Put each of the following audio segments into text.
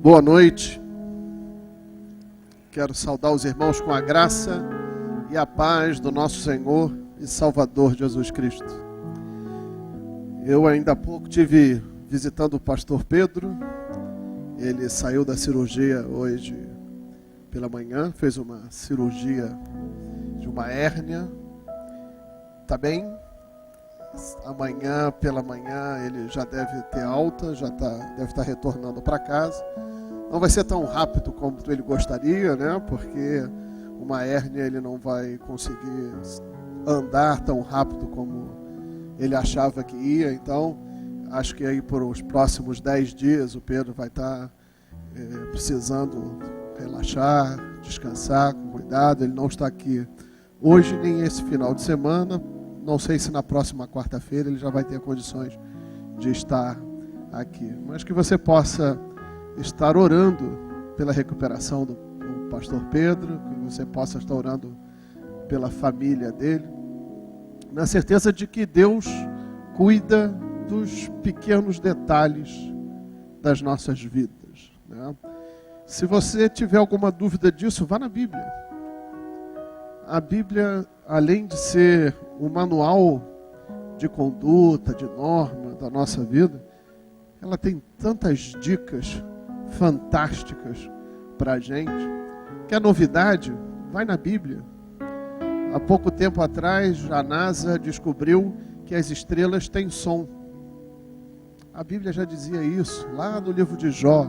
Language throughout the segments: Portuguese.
Boa noite. Quero saudar os irmãos com a graça e a paz do nosso Senhor e Salvador Jesus Cristo. Eu ainda há pouco estive visitando o pastor Pedro. Ele saiu da cirurgia hoje pela manhã, fez uma cirurgia de uma hérnia. Está bem? Amanhã pela manhã ele já deve ter alta, deve estar retornando para casa. Não vai ser tão rápido como ele gostaria, né? Porque uma hérnia ele não vai conseguir andar tão rápido como ele achava que ia. Então, acho que aí por os próximos 10 dias o Pedro vai estar precisando relaxar, descansar com cuidado. Ele não está aqui hoje nem esse final de semana. Não sei se na próxima quarta-feira ele já vai ter condições de estar aqui. Mas que você possa estar orando pela recuperação do pastor Pedro, que você possa estar orando pela família dele, na certeza de que Deus cuida dos pequenos detalhes das nossas vidas, né? Se você tiver alguma dúvida disso, vá na Bíblia. A Bíblia, além de ser um manual de conduta, de norma da nossa vida, ela tem tantas dicas fantásticas para a gente. Quer novidade? Vai na Bíblia. Há pouco tempo atrás, a NASA descobriu que as estrelas têm som. A Bíblia já dizia isso, lá no livro de Jó,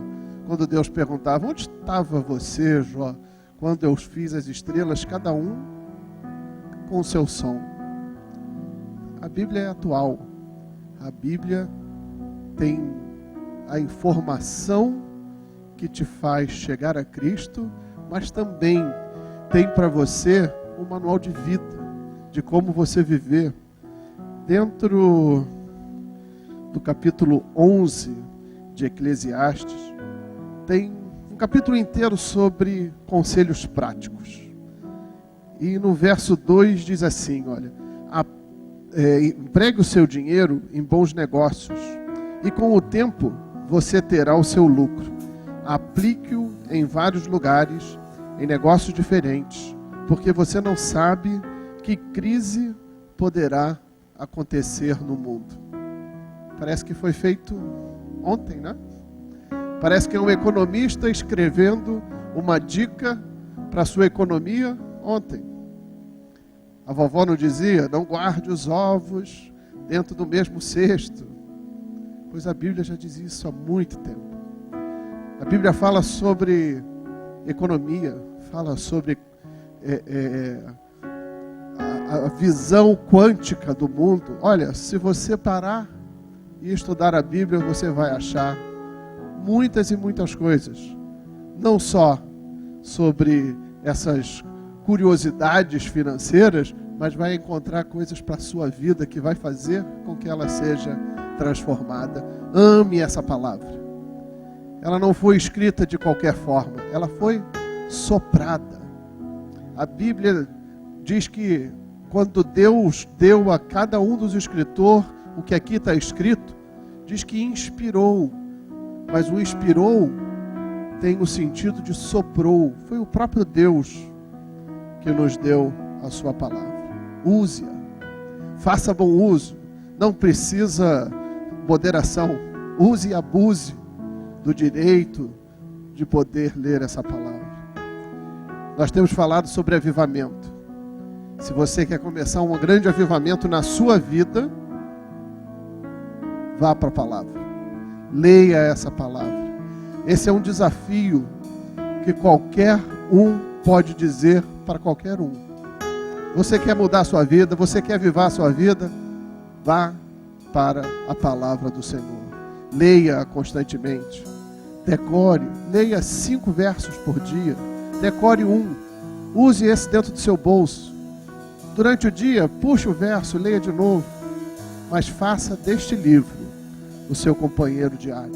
quando Deus perguntava: onde estava você, Jó, quando eu fiz as estrelas, cada um com o seu som? A Bíblia é atual. A Bíblia tem a informação que te faz chegar a Cristo, mas também tem para você um manual de vida, de como você viver. Dentro do capítulo 11 de Eclesiastes, tem um capítulo inteiro sobre conselhos práticos. E no verso 2 diz assim, olha: empregue o seu dinheiro em bons negócios, e com o tempo você terá o seu lucro. Aplique-o em vários lugares, em negócios diferentes, porque você não sabe que crise poderá acontecer no mundo. Parece que foi feito ontem, né? Parece que é um economista escrevendo uma dica para a sua economia ontem. A vovó não dizia: não guarde os ovos dentro do mesmo cesto? Pois a Bíblia já diz isso há muito tempo. A Bíblia fala sobre economia, fala sobre a visão quântica do mundo. Olha, se você parar e estudar a Bíblia, você vai achar muitas e muitas coisas. Não só sobre essas curiosidades financeiras, mas vai encontrar coisas para a sua vida que vai fazer com que ela seja transformada. Ame essa palavra. Ela não foi escrita de qualquer forma, ela foi soprada. A Bíblia diz que quando Deus deu a cada um dos escritores o que aqui está escrito, diz que inspirou, mas o inspirou tem o sentido de soprou. Foi o próprio Deus que nos deu a sua palavra. Use-a, faça bom uso, não precisa moderação. Use e abuse do direito de poder ler essa palavra. Nós temos falado sobre avivamento. Se você quer começar um grande avivamento na sua vida, vá para a palavra. Leia essa palavra. Esse é um desafio que qualquer um pode dizer para qualquer um. Você quer mudar a sua vida, você quer avivar a sua vida, vá para a palavra do Senhor. Leia constantemente. Decore, leia 5 versos por dia. Decore 1. Use esse dentro do seu bolso. Durante o dia, puxe o verso, leia de novo. Mas faça deste livro o seu companheiro diário.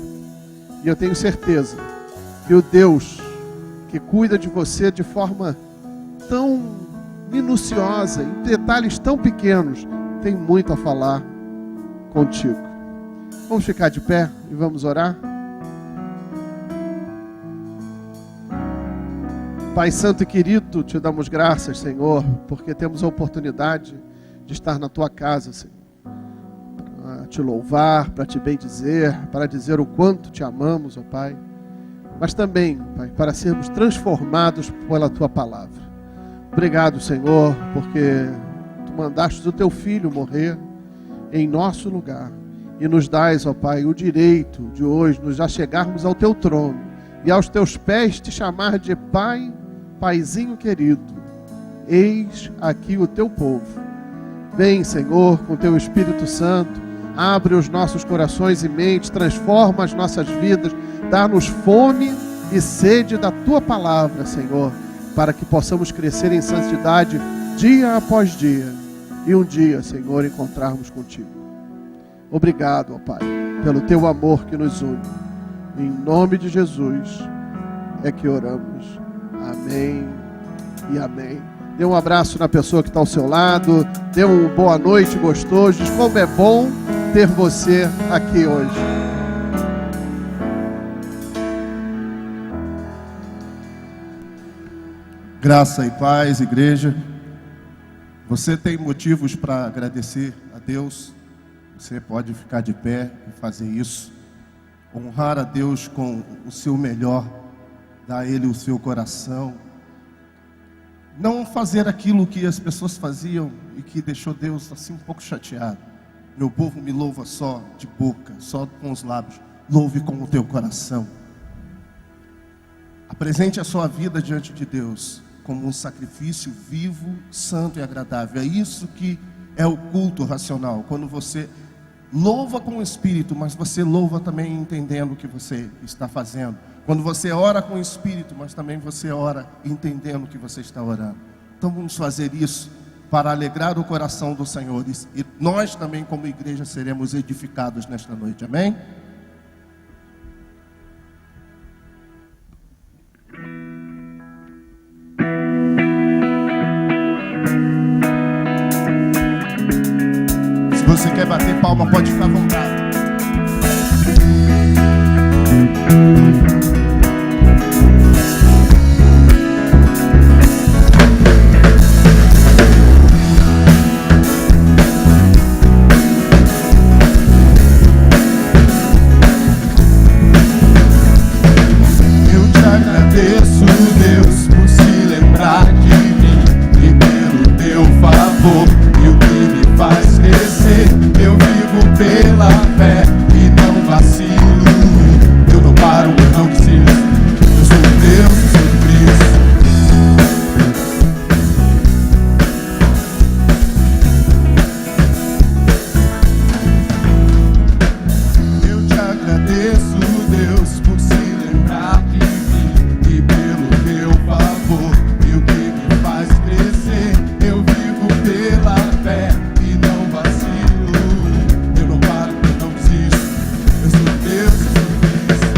E eu tenho certeza que o Deus que cuida de você de forma tão minuciosa, em detalhes tão pequenos, tem muito a falar contigo. Vamos ficar de pé e vamos orar? Pai Santo e querido, te damos graças, Senhor, porque temos a oportunidade de estar na tua casa, Senhor, para te louvar, para te bendizer, para dizer o quanto te amamos, ó Pai, mas também, Pai, para sermos transformados pela tua palavra. Obrigado, Senhor, porque tu mandaste o teu Filho morrer em nosso lugar e nos dás, ó Pai, o direito de hoje nos achegarmos ao teu trono e aos teus pés te chamar de Pai, Paizinho querido. Eis aqui o teu povo. Vem, Senhor, com teu Espírito Santo, abre os nossos corações e mentes, transforma as nossas vidas, dá-nos fome e sede da tua palavra, Senhor, para que possamos crescer em santidade dia após dia e um dia, Senhor, encontrarmos contigo. Obrigado, ó Pai, pelo teu amor que nos une. Em nome de Jesus é que oramos. Amém e amém. Dê um abraço na pessoa que está ao seu lado. Dê uma boa noite gostoso. Diz como é bom ter você aqui hoje. Graça e paz, igreja. Você tem motivos para agradecer a Deus. Você pode ficar de pé e fazer isso. Honrar a Deus com o seu melhor. Dar a Ele o seu coração. Não fazer aquilo que as pessoas faziam e que deixou Deus assim um pouco chateado. Meu povo me louva só de boca, só com os lábios. Louve com o teu coração. Apresente a sua vida diante de Deus como um sacrifício vivo, santo e agradável. É isso que é o culto racional. Quando você louva com o Espírito, mas você louva também entendendo o que você está fazendo. Quando você ora com o Espírito, mas também você ora entendendo o que você está orando. Então vamos fazer isso para alegrar o coração do Senhor. E nós também como igreja seremos edificados nesta noite. Amém? Se você quer bater palma, pode ficar à vontade. Eu te agradeço, Deus, por se lembrar de mim e pelo teu favor e o que me faz crescer. Eu vivo pela fé e não vacilo. Eu não paro, eu não preciso. Eu sou Deus, eu sou Cristo. Eu te agradeço, Deus, por se lembrar de mim e pelo teu favor e o que me faz crescer. Eu vivo pela fé e não vacilo. Eu não paro, eu não desisto. Eu sou Deus, eu sou Cristo.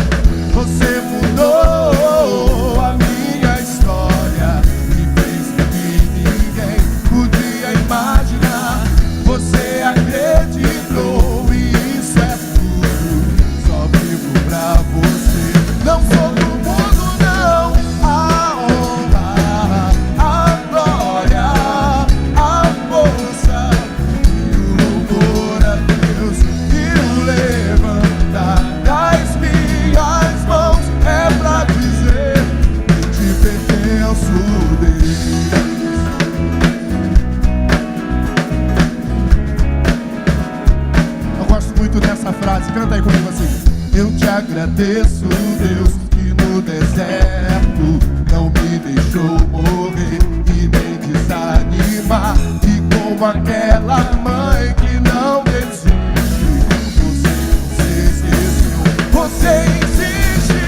Você mudou a minha história e fez o que ninguém podia imaginar. Você acreditou e isso é tudo. Só vivo pra você. Não sou do mundo, não. A honra, a glória, a força e o louvor a Deus e o levantar das minhas mãos é pra dizer que te pertenço, Deus. Eu gosto muito dessa frase, canta aí comigo assim. Eu te agradeço, Deus, que no deserto não me deixou morrer e nem desanimar. E como aquela mãe que não desiste, você não se esqueceu. Você insiste,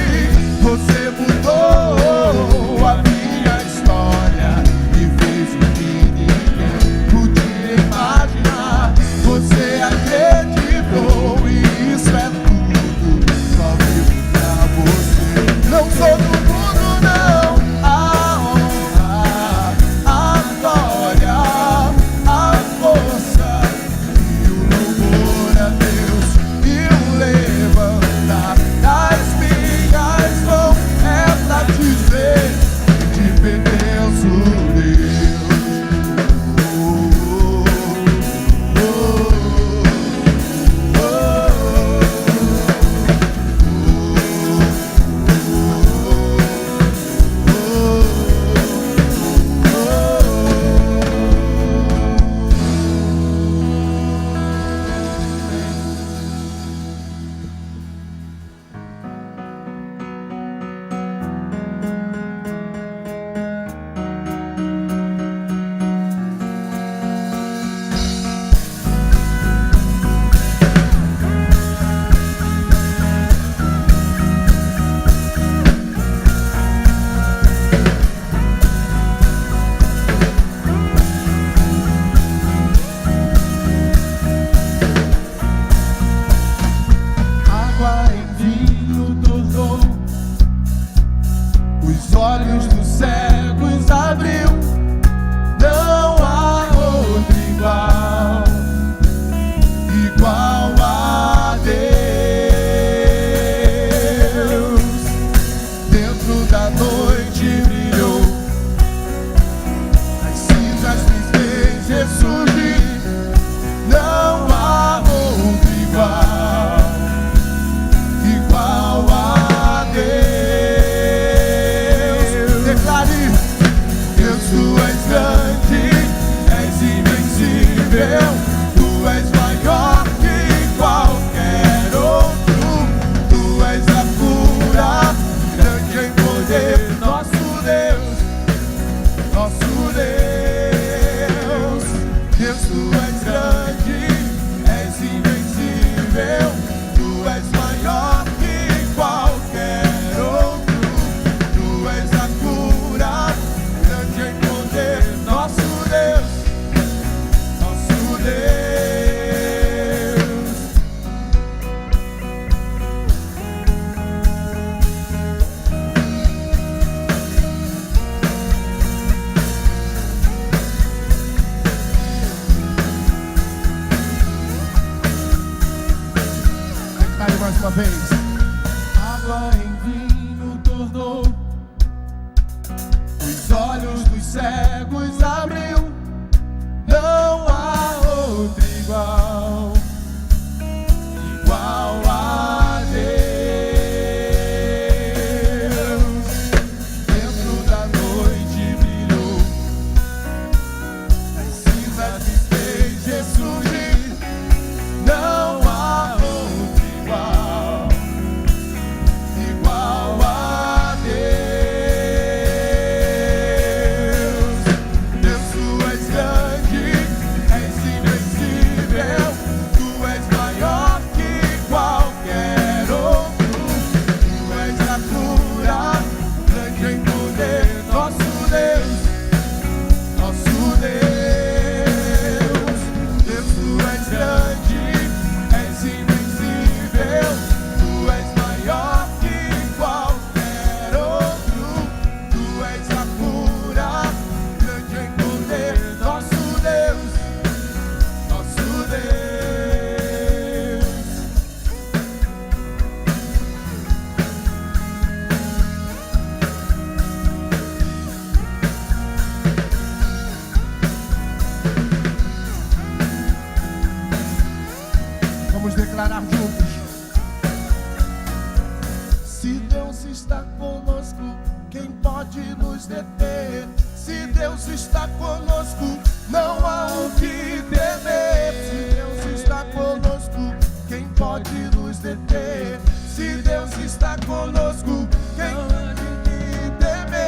você mudou a minha história e fez o que ninguém podia imaginar. Você acreditou e isso é tudo. Só vivo pra você. Não sou do mundo, não. A honra, a glória, a força e o louvor a Deus e o levantar das minhas mãos é pra dizer que te olhos dos cegos abriu. Não há outro igual, igual a Deus. Dentro da noite brilhou, as cinzas me fez ressurgir. Não há outro igual, igual a Deus. Declare: Deus, tu és grande, és invencível, tu és maior que qualquer outro, tu és a cura, grande em poder, nosso Deus, nosso Deus. Deus, tu és grande, és invencível, tu és maior que qualquer outro, tu és a cura, grande em poder, nosso Deus, nosso Deus. Declare mais uma vez. Água em vinho tornou, os olhos dos cegos abriu. Não há outro igual, igual a Deus. Dentro da noite brilhou, as cinzas me fez ressurgir. Não há outro igual, igual a Deus. Deus, tu és grande, és invencível, tu és maior que qualquer outro, tu és a cura, grande em poder, nosso Deus, nosso Deus. Deus, tu és grande, és invencível, tu és maior que qualquer outro, tu és a cura, grande em poder, nosso Deus, nosso Deus. Vamos declarar juntos. Se Deus está conosco, quem pode nos deter? Se Deus está conosco, não há o que temer. Se Deus está conosco, quem pode nos deter? Se Deus está conosco, quem pode temer?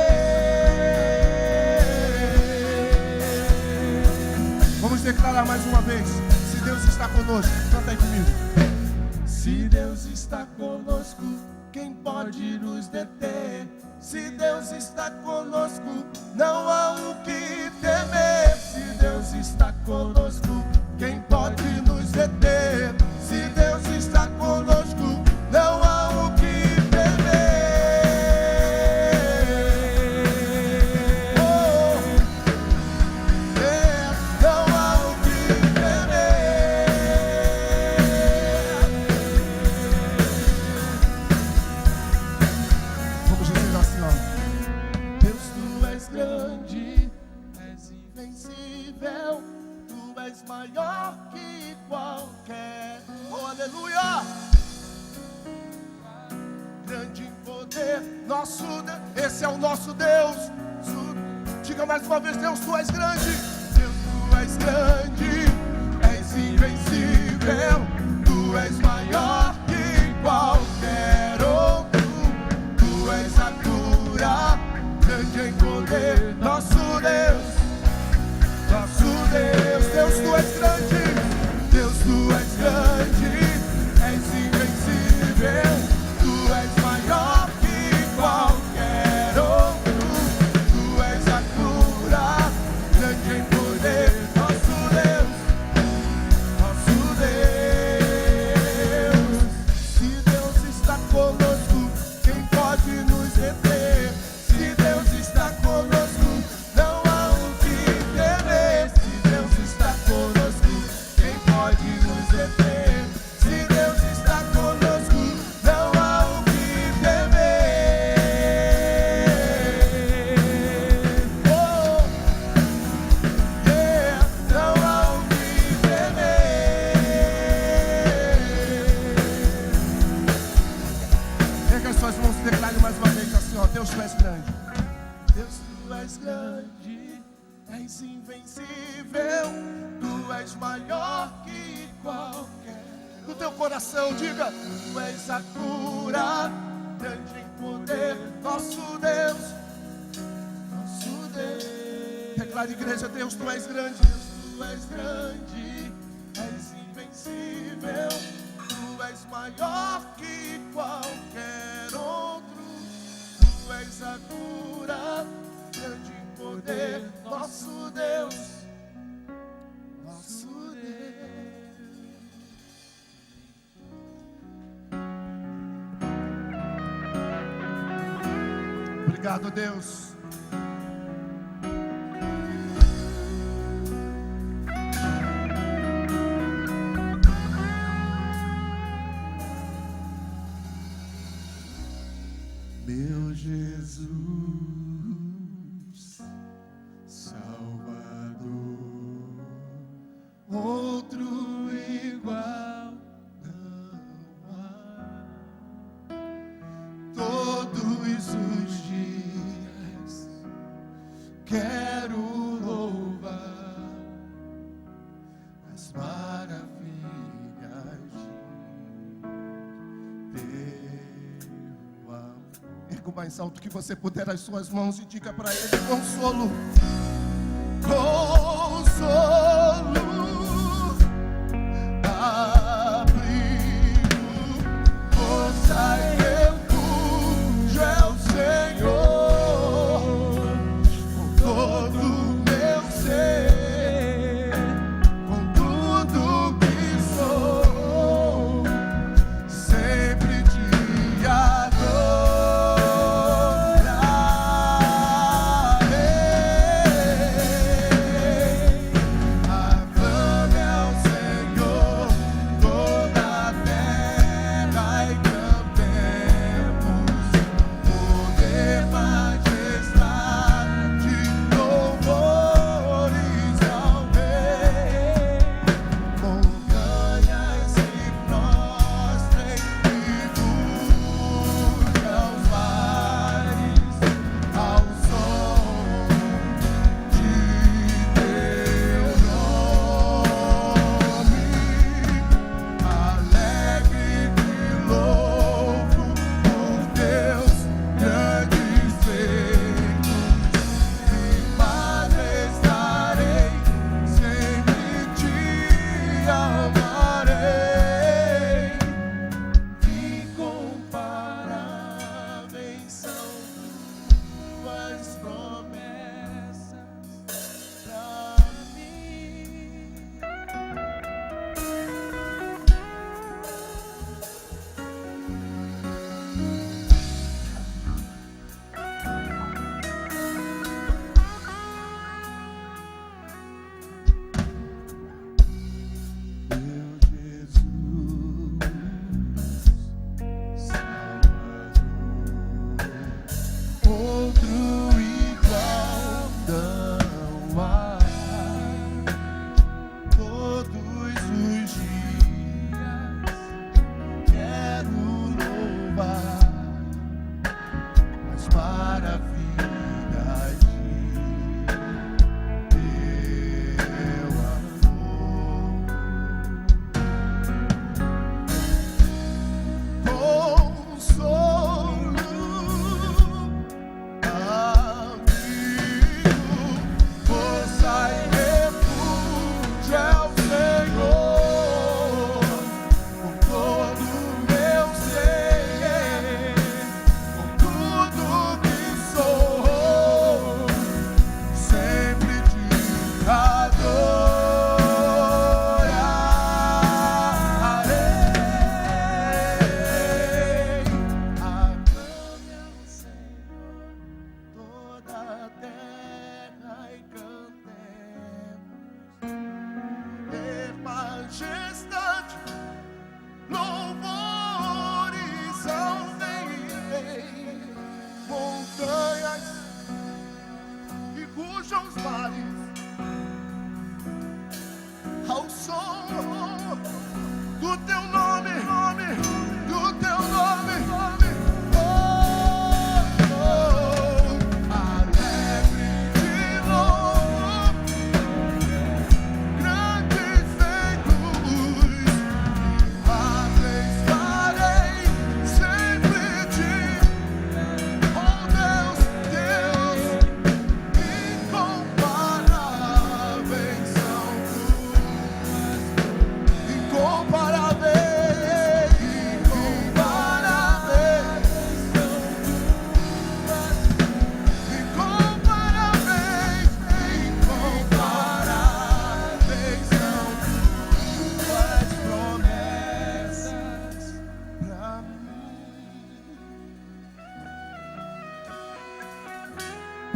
Vamos declarar mais uma vez. Se Deus está conosco, canta aí comigo. Se Deus está conosco, quem pode nos deter? Se Deus está conosco, não há o que temer. Se Deus está conosco, quem pode nos deter? Se Deus está conosco, não há o que temer. Oh, não há o que temer. Vamos dizer assim, ó. Deus, tu és grande, és invencível, tu és maior que qualquer. Oh, aleluia! Grande em poder, nosso Deus. Esse é o nosso Deus. Diga mais uma vez: Deus, tu és grande. Deus, tu és grande, és invencível, tu és maior que qualquer outro, tu és a cura, grande em poder, nosso Deus, nosso Deus. Deus, tu és grande, Deus, tu és grande, és invencível, tu és maior que qualquer outro, tu és a cura, grande em poder, nosso Deus, nosso Deus. Se Deus está conosco, quem pode nos deter? Se Deus assim, ó, Deus, tu és grande. Deus, tu és grande, és invencível, tu és maior que qualquer. No teu coração, diga, tu és a cura, grande em poder, nosso Deus, nosso Deus. Declara, igreja, Deus, tu és grande. Deus, tu és grande, és invencível, tu és maior que qualquer outro. Tu és a cura, grande em poder, nosso Deus, nosso Deus. Obrigado, Deus. Meu Jesus, Salvador, outro igual não há. Todos os dias quero louvar as maravilhas de teu amor. Erga o mais alto que você puder as suas mãos e diga para ele: consolo, consolo, abrigo, força e refúgio é o Senhor, com todo o meu ser, com tudo que sou, sempre te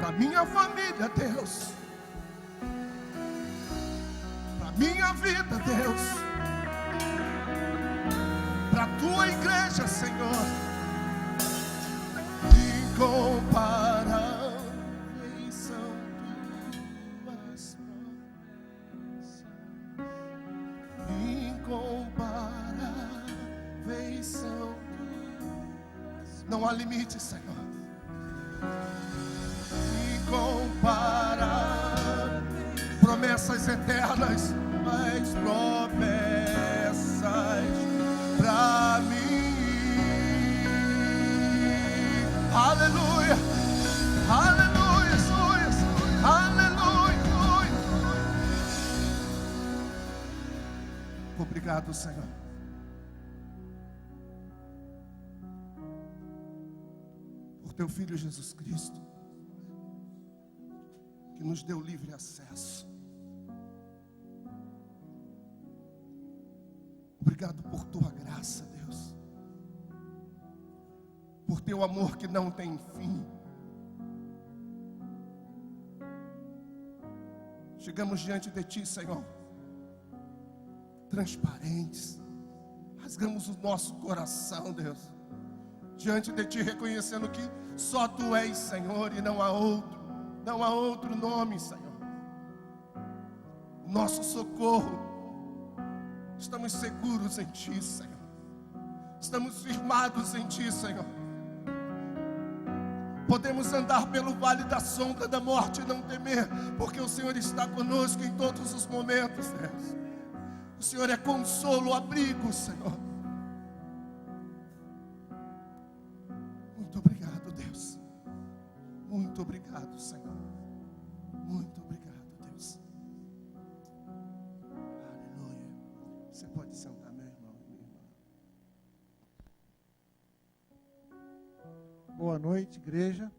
para minha família, Deus, para minha vida, Deus, para a tua igreja, Senhor. Incomparáveis são tuas promessas, incomparáveis são tuas. Não há limite, Senhor. Incomparáveis, promessas eternas, mas promessas para mim. Aleluia, aleluia, aleluia. Obrigado, Senhor. Por teu Filho Jesus Cristo, que nos deu livre acesso. Obrigado por tua graça, Deus. Por teu amor que não tem fim. Chegamos diante de ti, Senhor, transparentes. Rasgamos o nosso coração, Deus, diante de ti, reconhecendo que só tu és, Senhor, e não há outro. Não há outro nome, Senhor. O nosso socorro, estamos seguros em ti, Senhor. Estamos firmados em ti, Senhor. Podemos andar pelo vale da sombra da morte e não temer, porque o Senhor está conosco em todos os momentos, Deus. O Senhor é consolo, abrigo, Senhor. Muito obrigado, Deus. Muito obrigado, Senhor. Muito obrigado, Deus. Aleluia. Você pode sentar, meu irmão e minha irmã. Boa noite, igreja.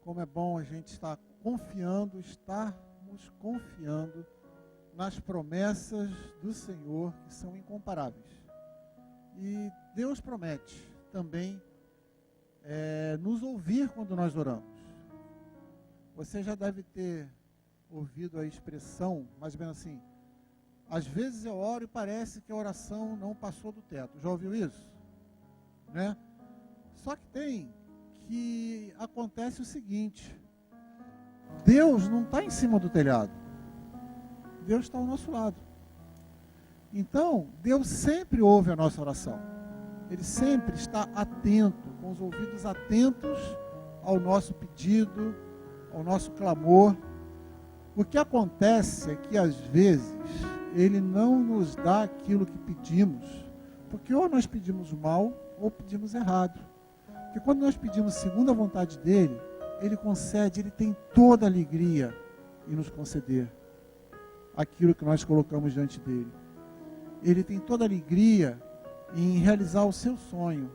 Como é bom a gente estarmos confiando nas promessas do Senhor, que são incomparáveis. E Deus promete também nos ouvir quando nós oramos. Você já deve ter ouvido a expressão, mais ou menos assim: às vezes eu oro e parece que a oração não passou do teto. Já ouviu isso? Né? Só que acontece o seguinte: Deus não está em cima do telhado. Deus está ao nosso lado. Então, Deus sempre ouve a nossa oração. Ele sempre está atento, com os ouvidos atentos ao nosso pedido, ao nosso clamor. O que acontece é que, às vezes, Ele não nos dá aquilo que pedimos, porque ou nós pedimos mal, ou pedimos errado. Porque quando nós pedimos segundo a vontade dEle, Ele concede, Ele tem toda a alegria em nos conceder aquilo que nós colocamos diante dEle. Ele tem toda a alegria em realizar o seu sonho.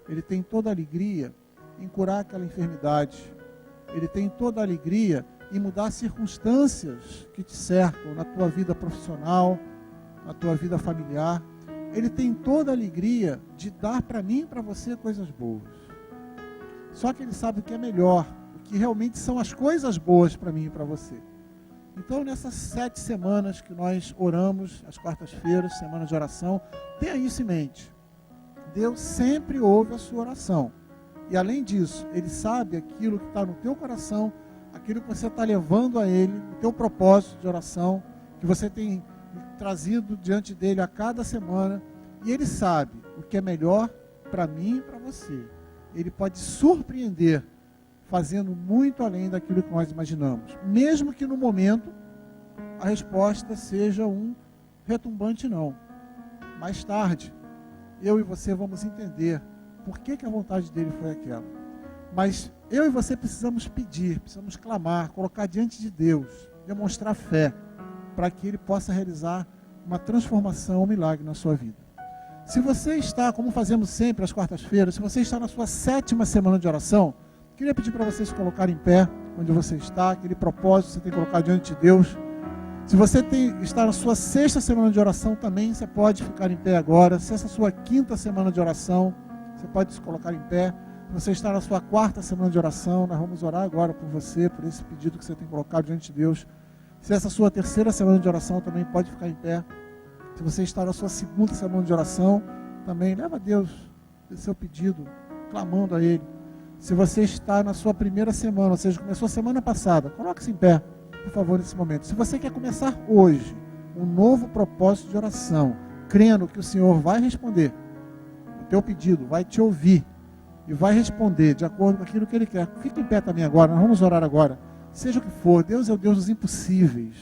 Ele tem toda a alegria em curar aquela enfermidade. Ele tem toda a alegria em mudar circunstâncias que te cercam na tua vida profissional, na tua vida familiar. Ele tem toda a alegria de dar para mim e para você coisas boas. Só que Ele sabe o que é melhor, o que realmente são as coisas boas para mim e para você. Então, nessas 7 semanas que nós oramos, as quartas-feiras, semana de oração, tenha isso em mente. Deus sempre ouve a sua oração. E além disso, Ele sabe aquilo que está no teu coração, aquilo que você está levando a Ele, o teu propósito de oração, que você tem trazido diante dEle a cada semana. E Ele sabe o que é melhor para mim e para você. Ele pode surpreender, fazendo muito além daquilo que nós imaginamos. Mesmo que no momento a resposta seja um retumbante não. Mais tarde, eu e você vamos entender por que a vontade dele foi aquela. Mas eu e você precisamos pedir, precisamos clamar, colocar diante de Deus, demonstrar fé, para que Ele possa realizar uma transformação, um milagre na sua vida. Se você está, como fazemos sempre às quartas-feiras, se você está na sua 7ª semana de oração, queria pedir para vocês se colocarem em pé, onde você está, aquele propósito que você tem que colocar diante de Deus. Se você está na sua 6ª semana de oração também, você pode ficar em pé agora. Se essa é a sua 5ª semana de oração, você pode se colocar em pé. Se Você está na sua 4ª semana de oração, nós vamos orar agora por você, por esse pedido que você tem colocado diante de Deus. Se essa sua 3ª semana de oração, também pode ficar em pé. Se você está na sua 2ª semana de oração, também leva a Deus esse seu pedido, clamando a Ele. Se você está na sua 1ª semana, ou seja, começou a semana passada, coloque-se em pé, por favor, nesse momento. Se você quer começar hoje um novo propósito de oração, crendo que o Senhor vai responder o teu pedido, vai te ouvir e vai responder de acordo com aquilo que Ele quer, fique em pé também agora, nós vamos orar agora. Seja o que for, Deus é o Deus dos impossíveis.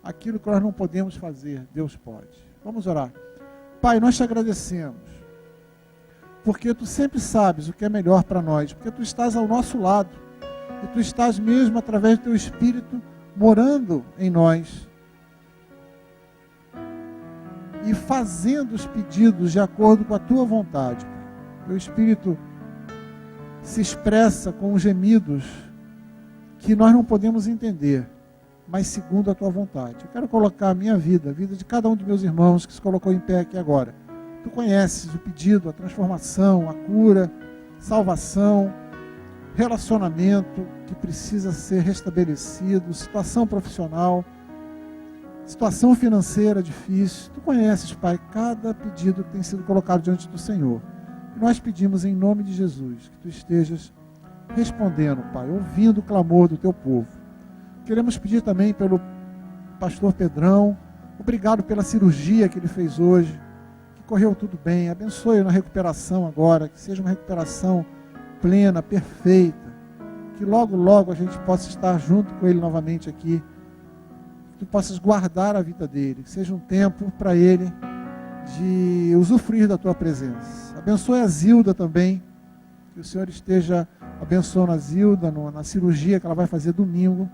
Aquilo que nós não podemos fazer, Deus pode. Vamos orar. Pai, nós te agradecemos, porque Tu sempre sabes o que é melhor para nós, porque Tu estás ao nosso lado, e Tu estás mesmo através do Teu Espírito morando em nós, e fazendo os pedidos de acordo com a Tua vontade. Teu Espírito se expressa com gemidos que nós não podemos entender, mas segundo a Tua vontade. Eu quero colocar a minha vida, a vida de cada um dos meus irmãos que se colocou em pé aqui agora. Tu conheces o pedido, a transformação, a cura, salvação, relacionamento que precisa ser restabelecido, situação profissional, situação financeira difícil. Tu conheces, Pai, cada pedido que tem sido colocado diante do Senhor. E nós pedimos em nome de Jesus que Tu estejas respondendo, Pai, ouvindo o clamor do Teu povo. Queremos pedir também pelo pastor Pedrão, obrigado pela cirurgia que ele fez hoje, que correu tudo bem, abençoe na recuperação agora, que seja uma recuperação plena, perfeita, que logo, logo a gente possa estar junto com ele novamente aqui, que Tu possas guardar a vida dele, que seja um tempo para ele de usufruir da Tua presença. Abençoe a Zilda também, que o Senhor esteja abençoando a Zilda na cirurgia que ela vai fazer domingo,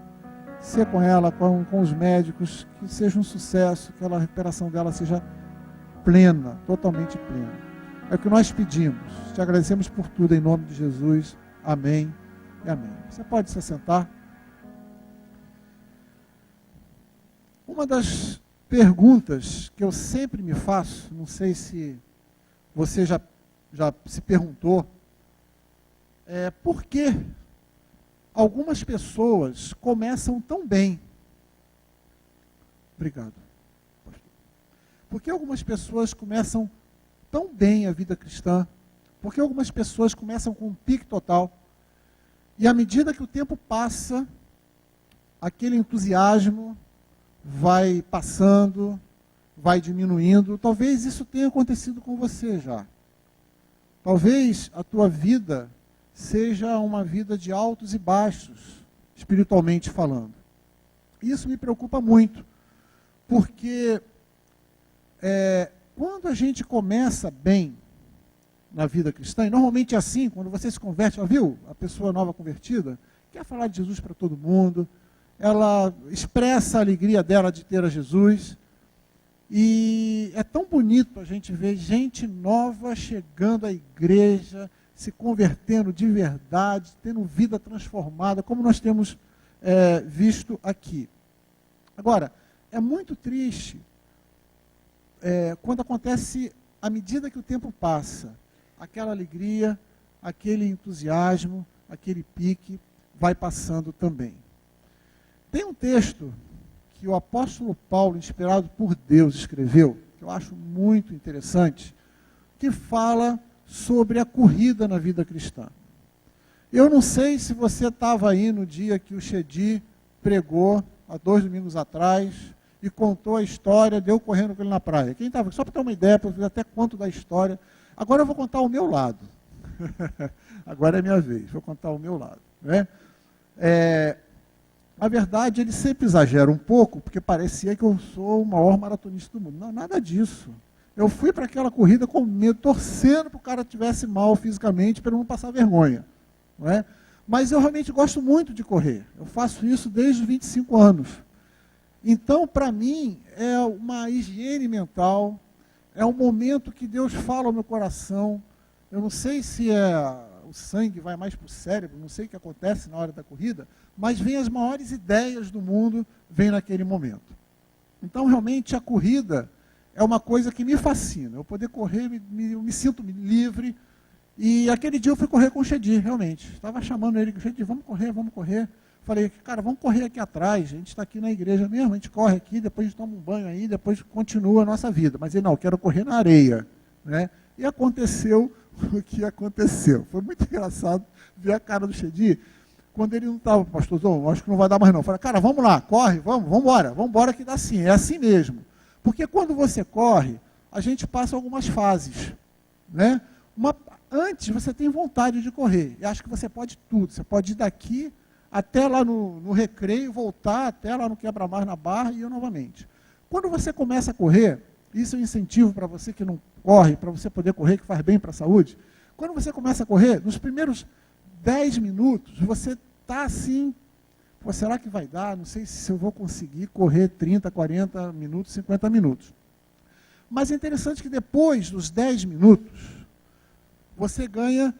ser com ela, com os médicos, que seja um sucesso, que a recuperação dela seja plena, totalmente plena. É o que nós pedimos. Te agradecemos por tudo, em nome de Jesus. Amém e amém. Você pode se assentar. Uma das perguntas que eu sempre me faço, não sei se você já se perguntou, é por que algumas pessoas começam tão bem. Obrigado, pastor. Por que algumas pessoas começam tão bem a vida cristã? Por que algumas pessoas começam com um pique total? E à medida que o tempo passa, aquele entusiasmo vai passando, vai diminuindo. Talvez isso tenha acontecido com você já. Talvez a tua vida seja uma vida de altos e baixos, espiritualmente falando. Isso me preocupa muito, porque quando a gente começa bem na vida cristã, e normalmente é assim, quando você se converte, já viu? A pessoa nova convertida quer falar de Jesus para todo mundo, ela expressa a alegria dela de ter a Jesus, e é tão bonito a gente ver gente nova chegando à igreja, se convertendo de verdade, tendo vida transformada, como nós temos visto aqui. Agora, é muito triste quando acontece, à medida que o tempo passa, aquela alegria, aquele entusiasmo, aquele pique vai passando também. Tem um texto que o apóstolo Paulo, inspirado por Deus, escreveu, que eu acho muito interessante, que fala sobre a corrida na vida cristã. Eu não sei se você estava aí no dia que o Chedi pregou, há 2 domingos atrás, e contou a história de eu correndo com ele na praia. Quem estava? Só para ter uma ideia, para eu ver até quanto da história. Agora eu vou contar o meu lado. Agora é minha vez, vou contar o meu lado. Né? Na verdade, ele sempre exagera um pouco, porque parecia que eu sou o maior maratonista do mundo. Não, nada disso. Eu fui para aquela corrida com medo, torcendo para o cara estivesse mal fisicamente, para não passar vergonha. Não é? Mas eu realmente gosto muito de correr. Eu faço isso desde os 25 anos. Então, para mim, é uma higiene mental, é um momento que Deus fala ao meu coração. Eu não sei se o sangue vai mais para o cérebro, não sei o que acontece na hora da corrida, mas vem as maiores ideias do mundo, vem naquele momento. Então, realmente, a corrida é uma coisa que me fascina. Eu poder correr, eu me sinto livre, E aquele dia eu fui correr com o Chedi, realmente. Estava chamando ele, Chedi, vamos correr, vamos correr. Falei, cara, vamos correr aqui atrás, a gente está aqui na igreja mesmo, a gente corre aqui, depois a gente toma um banho aí, depois continua a nossa vida. Mas ele, não, eu quero correr na areia, né? E aconteceu o que aconteceu. Foi muito engraçado ver a cara do Chedi, quando ele não estava, pastorzão, acho que não vai dar mais não. Falei, cara, vamos lá, corre, vamos embora que dá sim, é assim mesmo. Porque quando você corre, a gente passa algumas fases, né? Antes você tem vontade de correr, e acho que você pode tudo, você pode ir daqui até lá no recreio, voltar até lá no quebra-mar na barra e ir novamente. Quando você começa a correr, isso é um incentivo para você que não corre, para você poder correr, que faz bem para a saúde. Quando você começa a correr, nos primeiros 10 minutos, você está assim, pô, será que vai dar? Não sei se eu vou conseguir correr 30, 40 minutos, 50 minutos. Mas é interessante que depois dos 10 minutos, você ganha,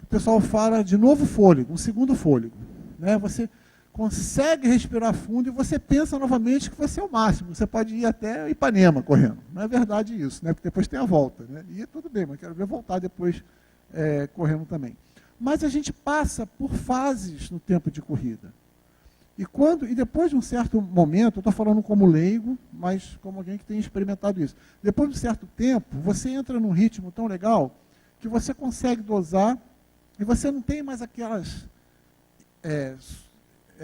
o pessoal fala de novo fôlego, um segundo fôlego, né? Você consegue respirar fundo e você pensa novamente que você é o máximo. Você pode ir até Ipanema correndo. Não é verdade isso, né? Porque depois tem a volta, né? E tudo bem, mas quero ver voltar depois correndo também. Mas a gente passa por fases no tempo de corrida. E depois de um certo momento, eu estou falando como leigo, mas como alguém que tem experimentado isso. Depois de um certo tempo, você entra num ritmo tão legal que você consegue dosar e você não tem mais aquelas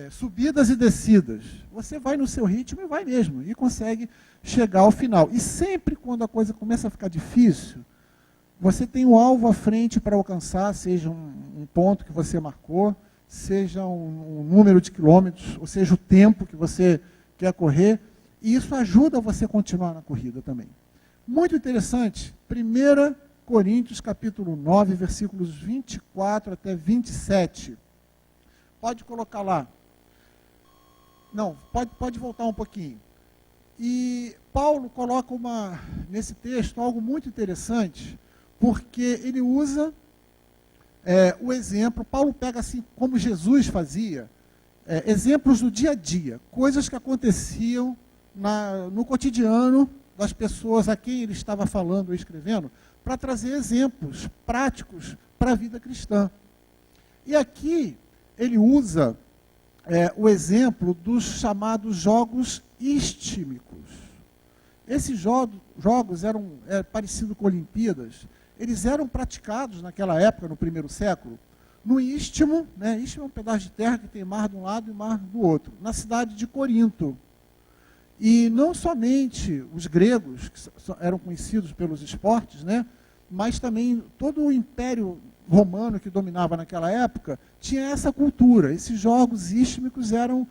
subidas e descidas. Você vai no seu ritmo e vai mesmo, e consegue chegar ao final. E sempre quando a coisa começa a ficar difícil, você tem um alvo à frente para alcançar, seja um ponto que você marcou, seja um número de quilômetros, ou seja o tempo que você quer correr, e isso ajuda você a continuar na corrida também. Muito interessante, 1 Coríntios capítulo 9, versículos 24 até 27. Pode colocar lá. Não, pode voltar um pouquinho. E Paulo coloca nesse texto algo muito interessante, porque ele usa o exemplo. Paulo pega assim como Jesus fazia, exemplos do dia a dia, coisas que aconteciam no cotidiano das pessoas a quem ele estava falando ou escrevendo, para trazer exemplos práticos para a vida cristã. E aqui ele usa o exemplo dos chamados jogos istmicos. Esses jogos eram parecidos com Olimpíadas. Eles eram praticados naquela época, no primeiro século, no Istmo, né? Istmo é um pedaço de terra que tem mar de um lado e mar do outro, na cidade de Corinto. E não somente os gregos, que eram conhecidos pelos esportes, né? Mas também todo o Império Romano que dominava naquela época tinha essa cultura. Esses jogos istmicos eram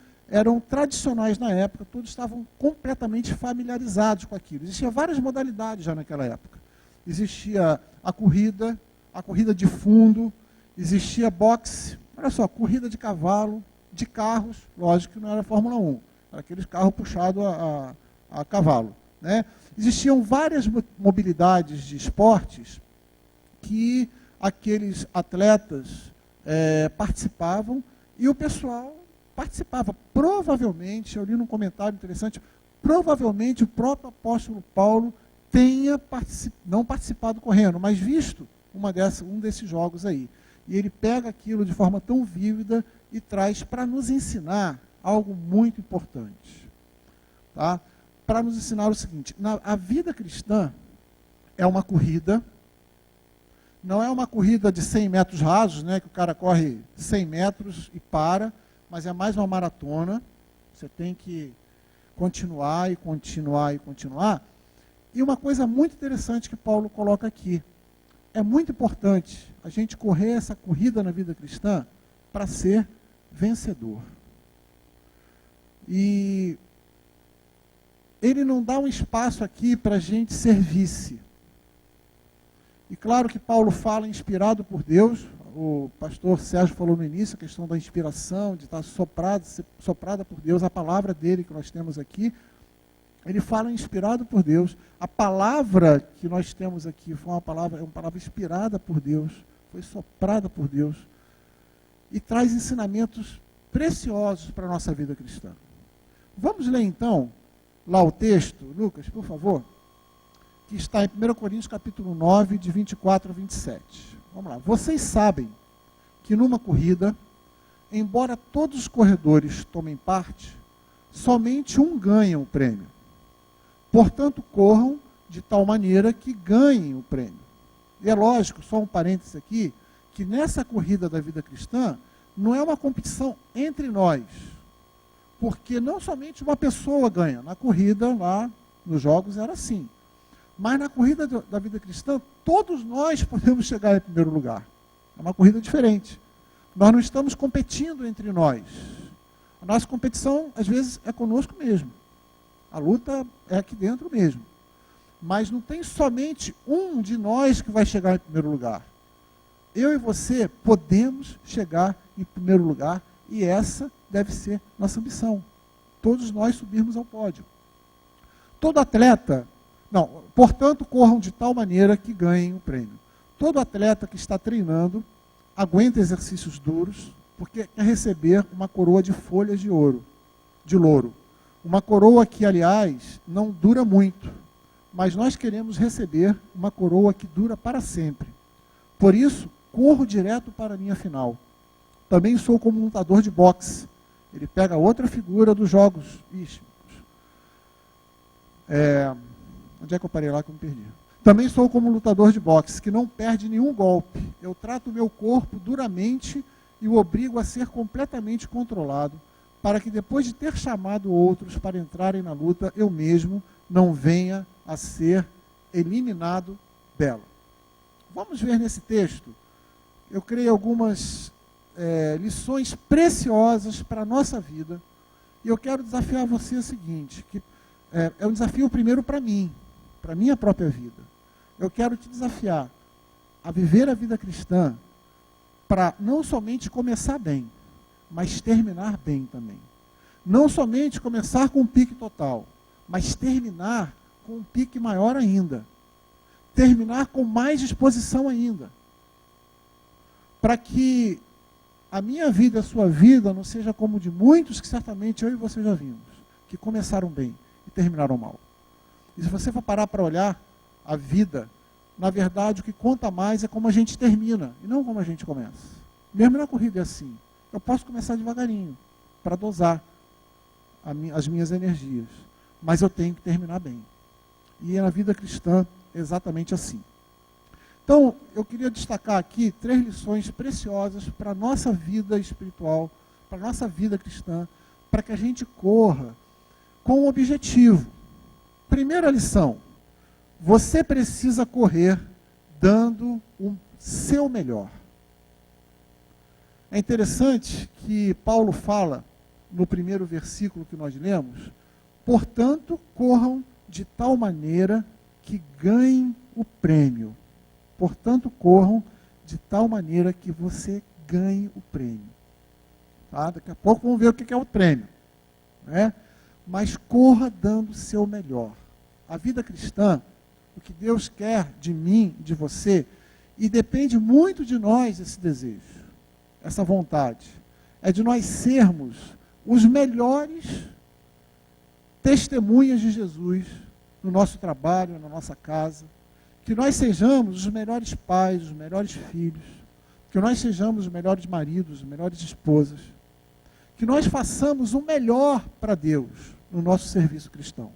tradicionais na época, todos estavam completamente familiarizados com aquilo. Existiam várias modalidades já naquela época. Existia a corrida de fundo, existia boxe, olha só, corrida de cavalo, de carros, lógico que não era Fórmula 1, era aqueles carros puxados a cavalo, né? Existiam várias mobilidades de esportes que aqueles atletas participavam e o pessoal participava. Provavelmente, eu li num comentário interessante, provavelmente o próprio apóstolo Paulo tenha não participado correndo, mas visto um desses jogos aí. E ele pega aquilo de forma tão vívida e traz para nos ensinar algo muito importante. Tá? Para nos ensinar o seguinte, a vida cristã é uma corrida, não é uma corrida de 100 metros rasos, né, que o cara corre 100 metros e para, mas é mais uma maratona, você tem que continuar e continuar e continuar. E uma coisa muito interessante que Paulo coloca aqui, é muito importante a gente correr essa corrida na vida cristã para ser vencedor. E ele não dá um espaço aqui para a gente ser vice. E claro que Paulo fala inspirado por Deus, o pastor Sérgio falou no início, a questão da inspiração, de estar soprada por Deus, a palavra dele que nós temos aqui, ele fala inspirado por Deus. A palavra que nós temos aqui é uma palavra inspirada por Deus, foi soprada por Deus, e traz ensinamentos preciosos para a nossa vida cristã. Vamos ler então lá o texto, Lucas, por favor. que está em 1 Coríntios capítulo 9, de 24 a 27. Vamos lá. Vocês sabem que numa corrida, embora todos os corredores tomem parte, somente um ganha o prêmio. Portanto, corram de tal maneira que ganhem o prêmio. E é lógico, só um parêntese aqui, que nessa corrida da vida cristã, não é uma competição entre nós. Porque não somente uma pessoa ganha. Na corrida, lá nos jogos, era assim. Mas na corrida da vida cristã, todos nós podemos chegar em primeiro lugar. É uma corrida diferente. Nós não estamos competindo entre nós. A nossa competição, às vezes, é conosco mesmo. A luta é aqui dentro mesmo. Mas não tem somente um de nós que vai chegar em primeiro lugar. Eu e você podemos chegar em primeiro lugar e essa deve ser nossa ambição. Todos nós subirmos ao pódio. Todo atleta, portanto, corram de tal maneira que ganhem o prêmio. Todo atleta que está treinando aguenta exercícios duros, porque quer receber uma coroa de folhas de ouro, de louro. Uma coroa que, aliás, não dura muito, mas nós queremos receber uma coroa que dura para sempre. Por isso, corro direto para a linha final. Também sou como um lutador de boxe. Ele pega outra figura dos jogos. Onde é que eu parei lá que eu me perdi? Também sou como um lutador de boxe, que não perde nenhum golpe. Eu trato o meu corpo duramente e o obrigo a ser completamente controlado, para que depois de ter chamado outros para entrarem na luta, eu mesmo não venha a ser eliminado dela. Vamos ver nesse texto, eu criei algumas lições preciosas para a nossa vida, e eu quero desafiar você o seguinte, que é um desafio primeiro para mim, para a minha própria vida. Eu quero te desafiar a viver a vida cristã para não somente começar bem, mas terminar bem também. Não somente começar com um pique total, mas terminar com um pique maior ainda. Terminar com mais disposição ainda. Para que a minha vida e a sua vida não seja como de muitos que certamente eu e você já vimos, que começaram bem e terminaram mal. E se você for parar para olhar a vida, na verdade o que conta mais é como a gente termina, e não como a gente começa. Mesmo na corrida é assim. Eu posso começar devagarinho, para dosar as minhas energias, mas eu tenho que terminar bem. E na vida cristã é exatamente assim. Então, eu queria destacar aqui 3 lições preciosas para a nossa vida espiritual, para a nossa vida cristã, para que a gente corra com um objetivo. Primeira lição, você precisa correr dando o seu melhor. É interessante que Paulo fala, no primeiro versículo que nós lemos, portanto, corram de tal maneira que ganhem o prêmio. Portanto, corram de tal maneira que você ganhe o prêmio. Tá? Daqui a pouco vamos ver o que é o prêmio. Né? Mas corra dando o seu melhor. A vida cristã, o que Deus quer de mim, de você, e depende muito de nós esse desejo, essa vontade, é de nós sermos os melhores testemunhas de Jesus no nosso trabalho, na nossa casa, que nós sejamos os melhores pais, os melhores filhos, que nós sejamos os melhores maridos, as melhores esposas, que nós façamos o melhor para Deus no nosso serviço cristão.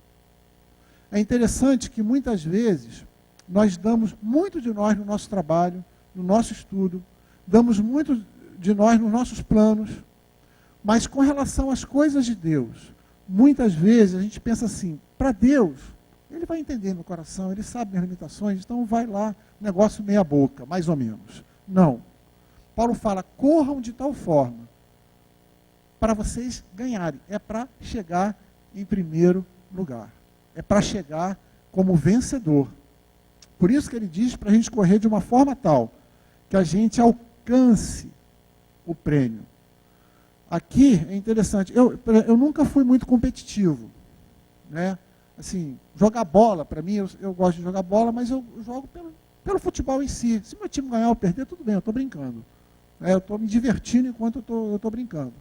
É interessante que muitas vezes nós damos muito de nós no nosso trabalho, no nosso estudo, damos muito de nós nos nossos planos, mas com relação às coisas de Deus, muitas vezes a gente pensa assim, para Deus, Ele vai entender meu coração, Ele sabe minhas limitações, então vai lá, negócio meia boca, mais ou menos. Não. Paulo fala, corram de tal forma, para vocês ganharem, é para chegar em primeiro lugar, é para chegar como vencedor. Por isso que ele diz para a gente correr de uma forma tal, que a gente alcance o prêmio. Aqui é interessante, eu nunca fui muito competitivo, né? Assim, jogar bola, para mim, eu gosto de jogar bola, mas eu jogo pelo futebol em si. Se meu time ganhar ou perder, tudo bem, eu estou brincando. Eu estou me divertindo enquanto eu estou brincando.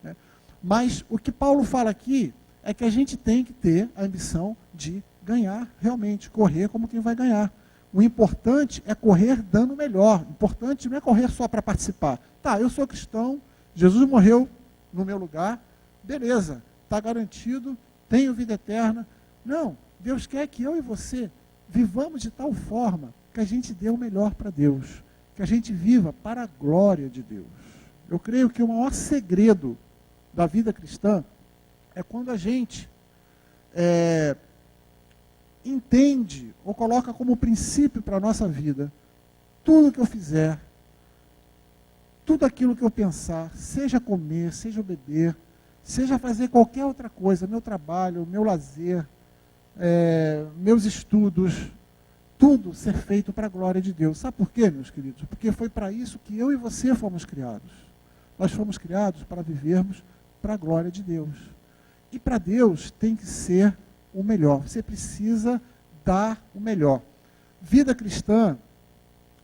Né? Mas o que Paulo fala aqui é que a gente tem que ter a ambição de ganhar realmente, correr como quem vai ganhar. O importante é correr dando o melhor. O importante não é correr só para participar. Tá, eu sou cristão, Jesus morreu no meu lugar, beleza, está garantido, tenho vida eterna. Não, Deus quer que eu e você vivamos de tal forma que a gente dê o melhor para Deus, que a gente viva para a glória de Deus. Eu creio que o maior segredo da vida cristã é quando a gente entende ou coloca como princípio para a nossa vida tudo que eu fizer, tudo aquilo que eu pensar, seja comer, seja beber, seja fazer qualquer outra coisa, meu trabalho, meu lazer, meus estudos, tudo ser feito para a glória de Deus. Sabe por quê, meus queridos? Porque foi para isso que eu e você fomos criados. Nós fomos criados para vivermos para a glória de Deus. E para Deus tem que ser o melhor. Você precisa dar o melhor. Vida cristã,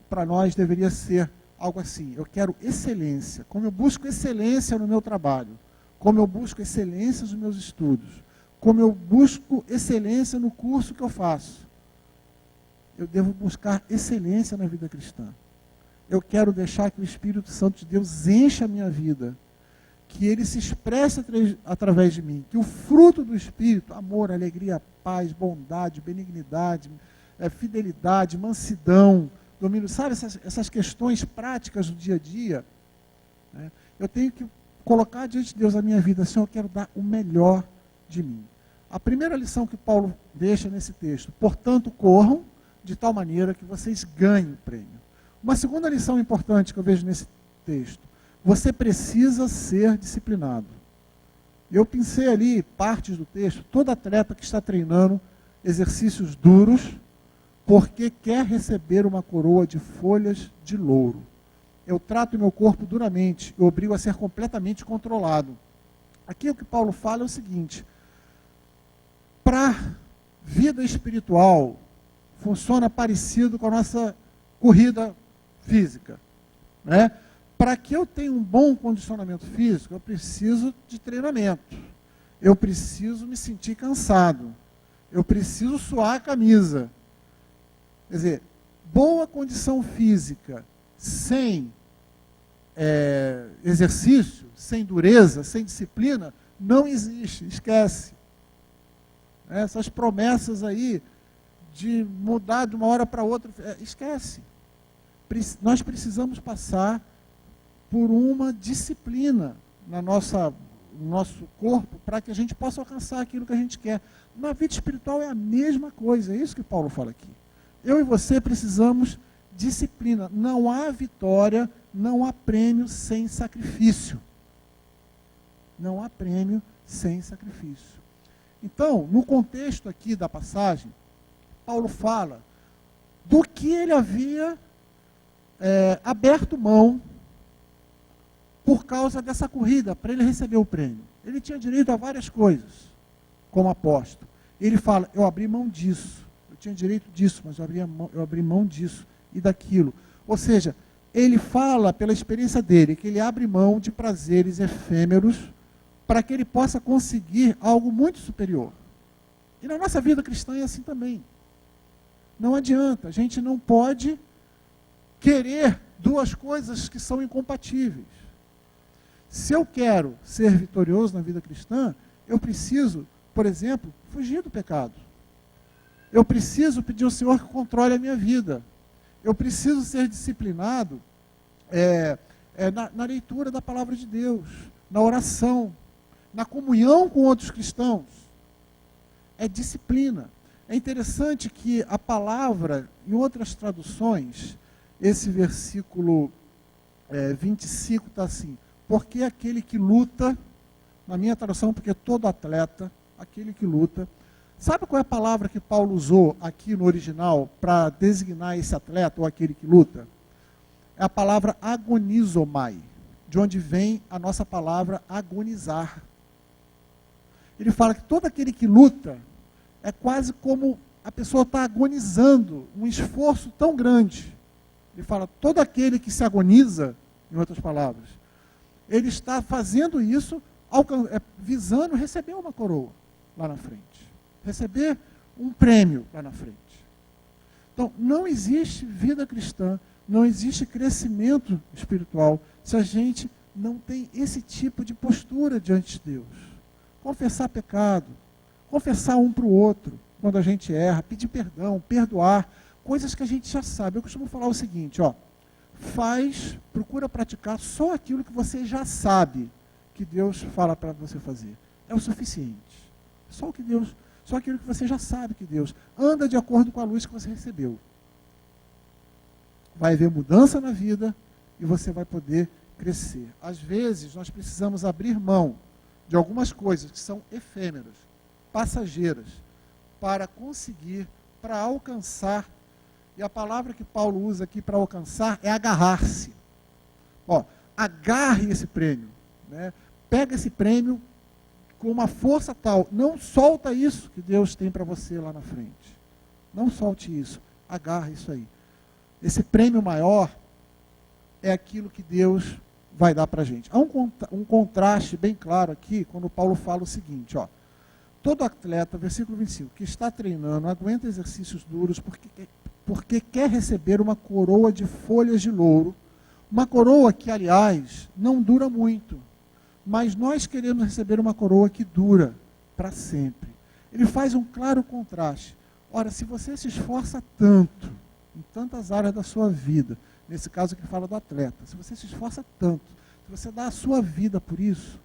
para nós, deveria ser algo assim. Eu quero excelência. Como eu busco excelência no meu trabalho, como eu busco excelência nos meus estudos, como eu busco excelência no curso que eu faço, eu devo buscar excelência na vida cristã. Eu quero deixar que o Espírito Santo de Deus encha a minha vida, que ele se expresse através de mim, que o fruto do Espírito, amor, alegria, paz, bondade, benignidade, fidelidade, mansidão, domínio, sabe, essas questões práticas do dia a dia, né? Eu tenho que colocar diante de Deus a minha vida, Senhor, eu quero dar o melhor de mim. A primeira lição que Paulo deixa nesse texto: portanto, corram de tal maneira que vocês ganhem o prêmio. Uma segunda lição importante que eu vejo nesse texto: você precisa ser disciplinado. Eu pensei ali partes do texto. Todo atleta que está treinando exercícios duros, porque quer receber uma coroa de folhas de louro. Eu trato meu corpo duramente, eu obrigo a ser completamente controlado. Aqui o que Paulo fala é o seguinte: para a vida espiritual, funciona parecido com a nossa corrida física, né? Para que eu tenha um bom condicionamento físico, eu preciso de treinamento. Eu preciso me sentir cansado. Eu preciso suar a camisa. Quer dizer, boa condição física sem exercício, sem dureza, sem disciplina, não existe, esquece. Essas promessas aí de mudar de uma hora para outra, esquece. Nós precisamos passar por uma disciplina no nosso corpo para que a gente possa alcançar aquilo que a gente quer. Na vida espiritual é a mesma coisa, é isso que Paulo fala aqui. Eu e você precisamos disciplina. Não há vitória, não há prêmio sem sacrifício. Não há prêmio sem sacrifício. Então, no contexto aqui da passagem, Paulo fala do que ele havia aberto mão por causa dessa corrida, para ele receber o prêmio. Ele tinha direito a várias coisas, como apóstolo. Ele fala: eu abri mão disso, eu tinha direito disso, mas eu abri mão disso e daquilo. Ou seja, ele fala pela experiência dele, que ele abre mão de prazeres efêmeros para que ele possa conseguir algo muito superior. E na nossa vida cristã é assim também. Não adianta, a gente não pode querer duas coisas que são incompatíveis. Se eu quero ser vitorioso na vida cristã, eu preciso, por exemplo, fugir do pecado. Eu preciso pedir ao Senhor que controle a minha vida. Eu preciso ser disciplinado na leitura da palavra de Deus, na oração, na comunhão com outros cristãos. É disciplina. É interessante que a palavra, em outras traduções, esse versículo 25 está assim: porque aquele que luta, na minha tradução, porque todo atleta, aquele que luta. Sabe qual é a palavra que Paulo usou aqui no original para designar esse atleta ou aquele que luta? É a palavra agonizomai, de onde vem a nossa palavra agonizar. Ele fala que todo aquele que luta é quase como a pessoa está agonizando, um esforço tão grande. Ele fala, todo aquele que se agoniza, em outras palavras, ele está fazendo isso visando receber uma coroa lá na frente. Receber um prêmio lá na frente. Então, não existe vida cristã, não existe crescimento espiritual se a gente não tem esse tipo de postura diante de Deus. Confessar pecado, confessar um para o outro quando a gente erra, pedir perdão, perdoar, coisas que a gente já sabe. Eu costumo falar o seguinte, procura praticar só aquilo que você já sabe que Deus fala para você fazer. É o suficiente. Só aquilo que você já sabe que Deus anda de acordo com a luz que você recebeu. Vai haver mudança na vida e você vai poder crescer. Às vezes, nós precisamos abrir mão de algumas coisas que são efêmeras, passageiras, para alcançar, e a palavra que Paulo usa aqui para alcançar é agarrar-se. Agarre esse prêmio, né? Pega esse prêmio com uma força tal, não solta isso que Deus tem para você lá na frente. Não solte isso, agarre isso aí. Esse prêmio maior é aquilo que Deus vai dar para a gente. Há um contraste bem claro aqui, quando Paulo fala o seguinte, todo atleta, versículo 25, que está treinando, aguenta exercícios duros porque quer receber uma coroa de folhas de louro, uma coroa que, aliás, não dura muito, mas nós queremos receber uma coroa que dura para sempre. Ele faz um claro contraste. Ora, se você se esforça tanto, em tantas áreas da sua vida, nesse caso que fala do atleta, se você se esforça tanto, se você dá a sua vida por isso,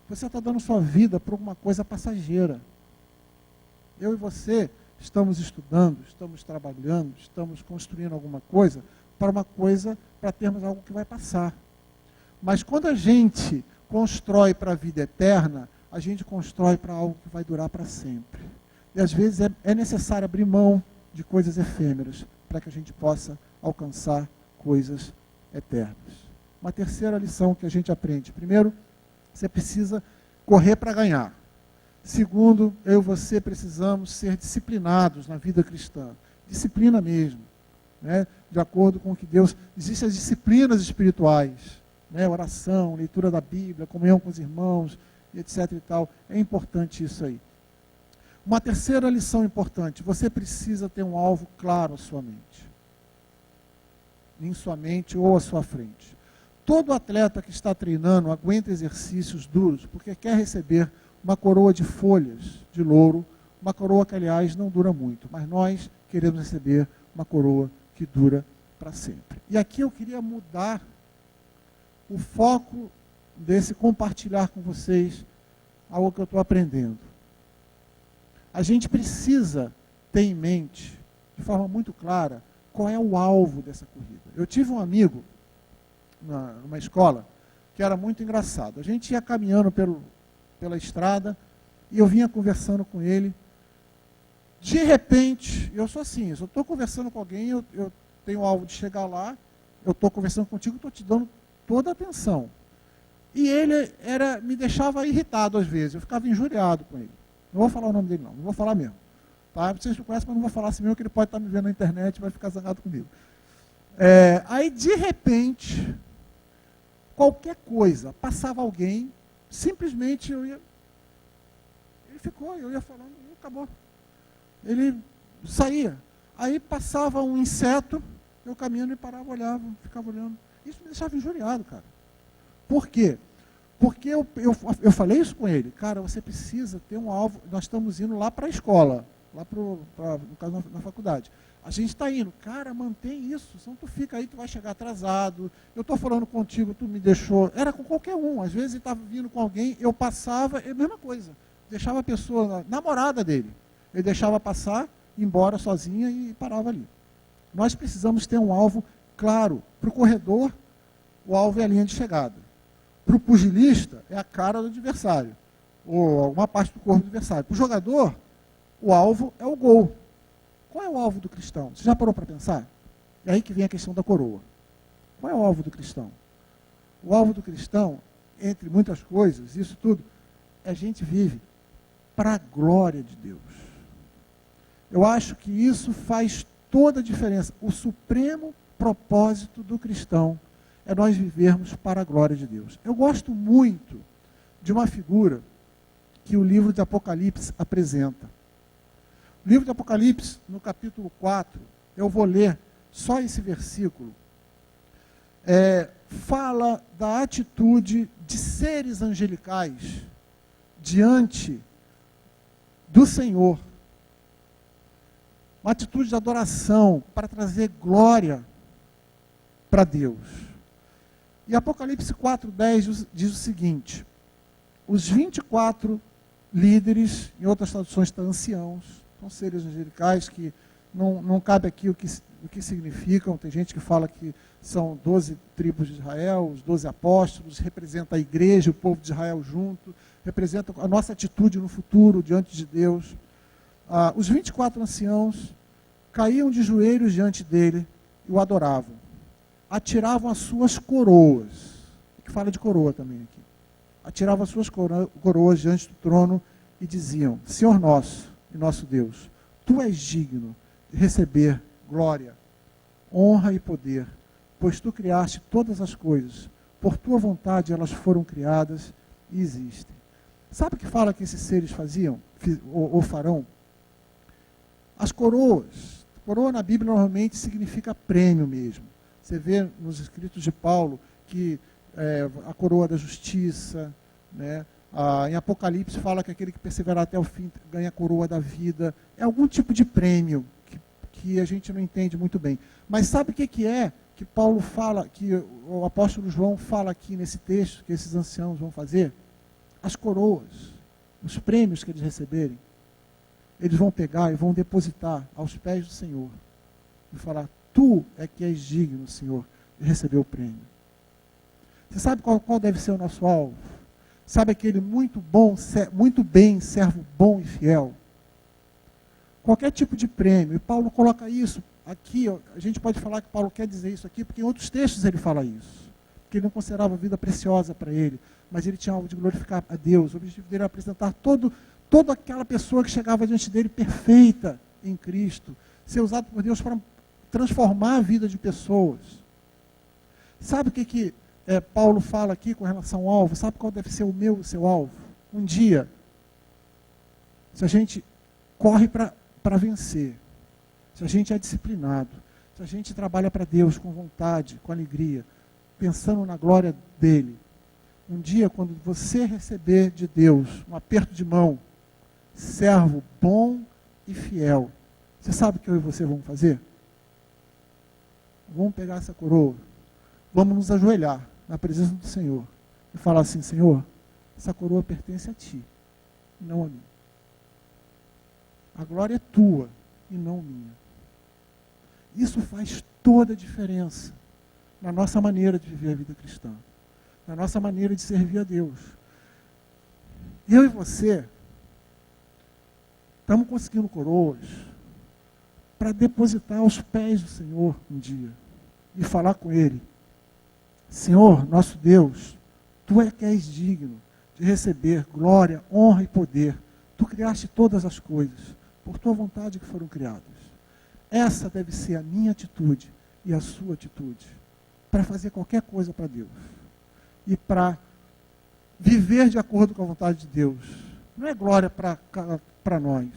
você está dando sua vida por alguma coisa passageira. Eu e você estamos estudando, estamos trabalhando, estamos construindo alguma coisa, para termos algo que vai passar. Mas quando a gente constrói para a vida eterna, a gente constrói para algo que vai durar para sempre. E às vezes é necessário abrir mão de coisas efêmeras para que a gente possa alcançar coisas eternas. Uma terceira lição que a gente aprende. Primeiro, você precisa correr para ganhar. Segundo, eu e você precisamos ser disciplinados na vida cristã. Disciplina mesmo, né? De acordo com o que Deus... Existem as disciplinas espirituais, né? Oração, leitura da Bíblia, comunhão com os irmãos, etc. e tal. É importante isso aí. Uma terceira lição importante. Você precisa ter um alvo claro à sua mente. Em sua mente ou à sua frente. Todo atleta que está treinando aguenta exercícios duros porque quer receber uma coroa de folhas de louro, uma coroa que, aliás, não dura muito, mas nós queremos receber uma coroa que dura para sempre. E aqui eu queria mudar o foco desse compartilhar com vocês algo que eu estou aprendendo. A gente precisa ter em mente, de forma muito clara, qual é o alvo dessa corrida. Eu tive um amigo numa escola que era muito engraçado. A gente ia caminhando pela estrada e eu vinha conversando com ele. De repente, eu sou assim, se eu estou conversando com alguém, eu tenho o alvo de chegar lá, eu estou conversando contigo, estou te dando toda a atenção. E ele me deixava irritado às vezes, eu ficava injuriado com ele. Não vou falar o nome dele não vou falar mesmo. Tá? Vocês me conhecem, mas não vou falar assim mesmo, que ele pode estar me vendo na internet e vai ficar zangado comigo. Aí, de repente, qualquer coisa, passava alguém, simplesmente ele ficou, eu ia falando, e acabou. Ele saía. Aí passava um inseto, eu caminhando e parava, olhava, ficava olhando. Isso me deixava injuriado, cara. Por quê? Porque eu falei isso com ele. Cara, você precisa ter um alvo. Nós estamos indo lá para a escola, no caso na faculdade. A gente está indo. Cara, mantém isso. Senão tu fica aí, tu vai chegar atrasado. Eu estou falando contigo, tu me deixou. Era com qualquer um. Às vezes ele estava vindo com alguém, eu passava, é a mesma coisa. Deixava a pessoa, namorada dele. Ele deixava passar, ia embora sozinha e parava ali. Nós precisamos ter um alvo claro. Para o corredor, o alvo é a linha de chegada. Para o pugilista, é a cara do adversário, ou alguma parte do corpo do adversário. Para o jogador, o alvo é o gol. Qual é o alvo do cristão? Você já parou para pensar? É aí que vem a questão da coroa. Qual é o alvo do cristão? O alvo do cristão, entre muitas coisas, isso tudo, a gente vive para a glória de Deus. Eu acho que isso faz toda a diferença. O supremo propósito do cristão é nós vivermos para a glória de Deus. Eu gosto muito de uma figura que o livro de Apocalipse apresenta. O Livro de Apocalipse, no capítulo 4, eu vou ler só esse versículo. Fala da atitude de seres angelicais diante do Senhor. Uma atitude de adoração para trazer glória para Deus. E Apocalipse 4:10 diz o seguinte: os 24 líderes, em outras traduções está anciãos, são seres angelicais que não cabe aqui o que significam. Tem gente que fala que são 12 tribos de Israel, os 12 apóstolos, representa a igreja, o povo de Israel junto, representa a nossa atitude no futuro diante de Deus. Os 24 anciãos caíam de joelhos diante dele e o adoravam. Atiravam as suas coroas, que fala de coroa também aqui. Atiravam as suas coroas diante do trono e diziam: Senhor nosso e nosso Deus, Tu és digno de receber glória, honra e poder, pois Tu criaste todas as coisas, por Tua vontade elas foram criadas e existem. Sabe o que fala que esses seres faziam, ou farão? As coroas. Coroa na Bíblia normalmente significa prêmio mesmo. Você vê nos escritos de Paulo que a coroa da justiça, né? Em Apocalipse fala que aquele que perseverar até o fim ganha a coroa da vida. É algum tipo de prêmio que a gente não entende muito bem. Mas sabe o que é que Paulo fala, que o apóstolo João fala aqui nesse texto, que esses anciãos vão fazer? As coroas, os prêmios que eles receberem, eles vão pegar e vão depositar aos pés do Senhor. E falar: Tu é que és digno, Senhor, de receber o prêmio. Você sabe qual deve ser o nosso alvo? Sabe aquele muito bem, servo bom e fiel? Qualquer tipo de prêmio. E Paulo coloca isso aqui. A gente pode falar que Paulo quer dizer isso aqui, porque em outros textos ele fala isso. Que ele não considerava a vida preciosa para ele, mas ele tinha algo de glorificar a Deus. O objetivo dele era apresentar toda aquela pessoa que chegava diante dele perfeita em Cristo, ser usado por Deus para transformar a vida de pessoas. Sabe o que Paulo fala aqui com relação ao alvo? Sabe qual deve ser o seu alvo? Um dia, se a gente corre para vencer, se a gente é disciplinado, se a gente trabalha para Deus com vontade, com alegria, pensando na glória dele, um dia, quando você receber de Deus um aperto de mão, servo bom e fiel, você sabe o que eu e você vamos fazer? Vamos pegar essa coroa, vamos nos ajoelhar na presença do Senhor e falar assim: Senhor, essa coroa pertence a Ti, não a mim. A glória é Tua e não minha. Isso faz toda a diferença na nossa maneira de viver a vida cristã, na nossa maneira de servir a Deus. Eu e você estamos conseguindo coroas para depositar aos pés do Senhor um dia e falar com Ele: Senhor, nosso Deus, Tu é que és digno de receber glória, honra e poder. Tu criaste todas as coisas, por Tua vontade que foram criadas. Essa deve ser a minha atitude e a sua atitude para fazer qualquer coisa para Deus e para viver de acordo com a vontade de Deus. Não é glória para nós,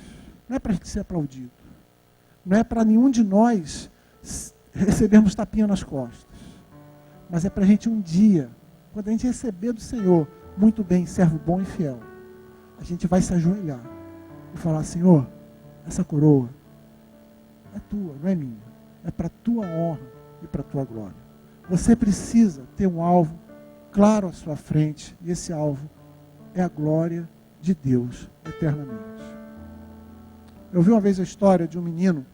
não é para a gente ser aplaudido, não é para nenhum de nós recebermos tapinha nas costas, mas é para a gente um dia, quando a gente receber do Senhor: muito bem, servo bom e fiel, a gente vai se ajoelhar e falar: Senhor, essa coroa é Tua, não é minha, é para Tua honra e para Tua glória. Você precisa ter um alvo claro à sua frente, e esse alvo é a glória de Deus eternamente. Eu vi uma vez a história de um menino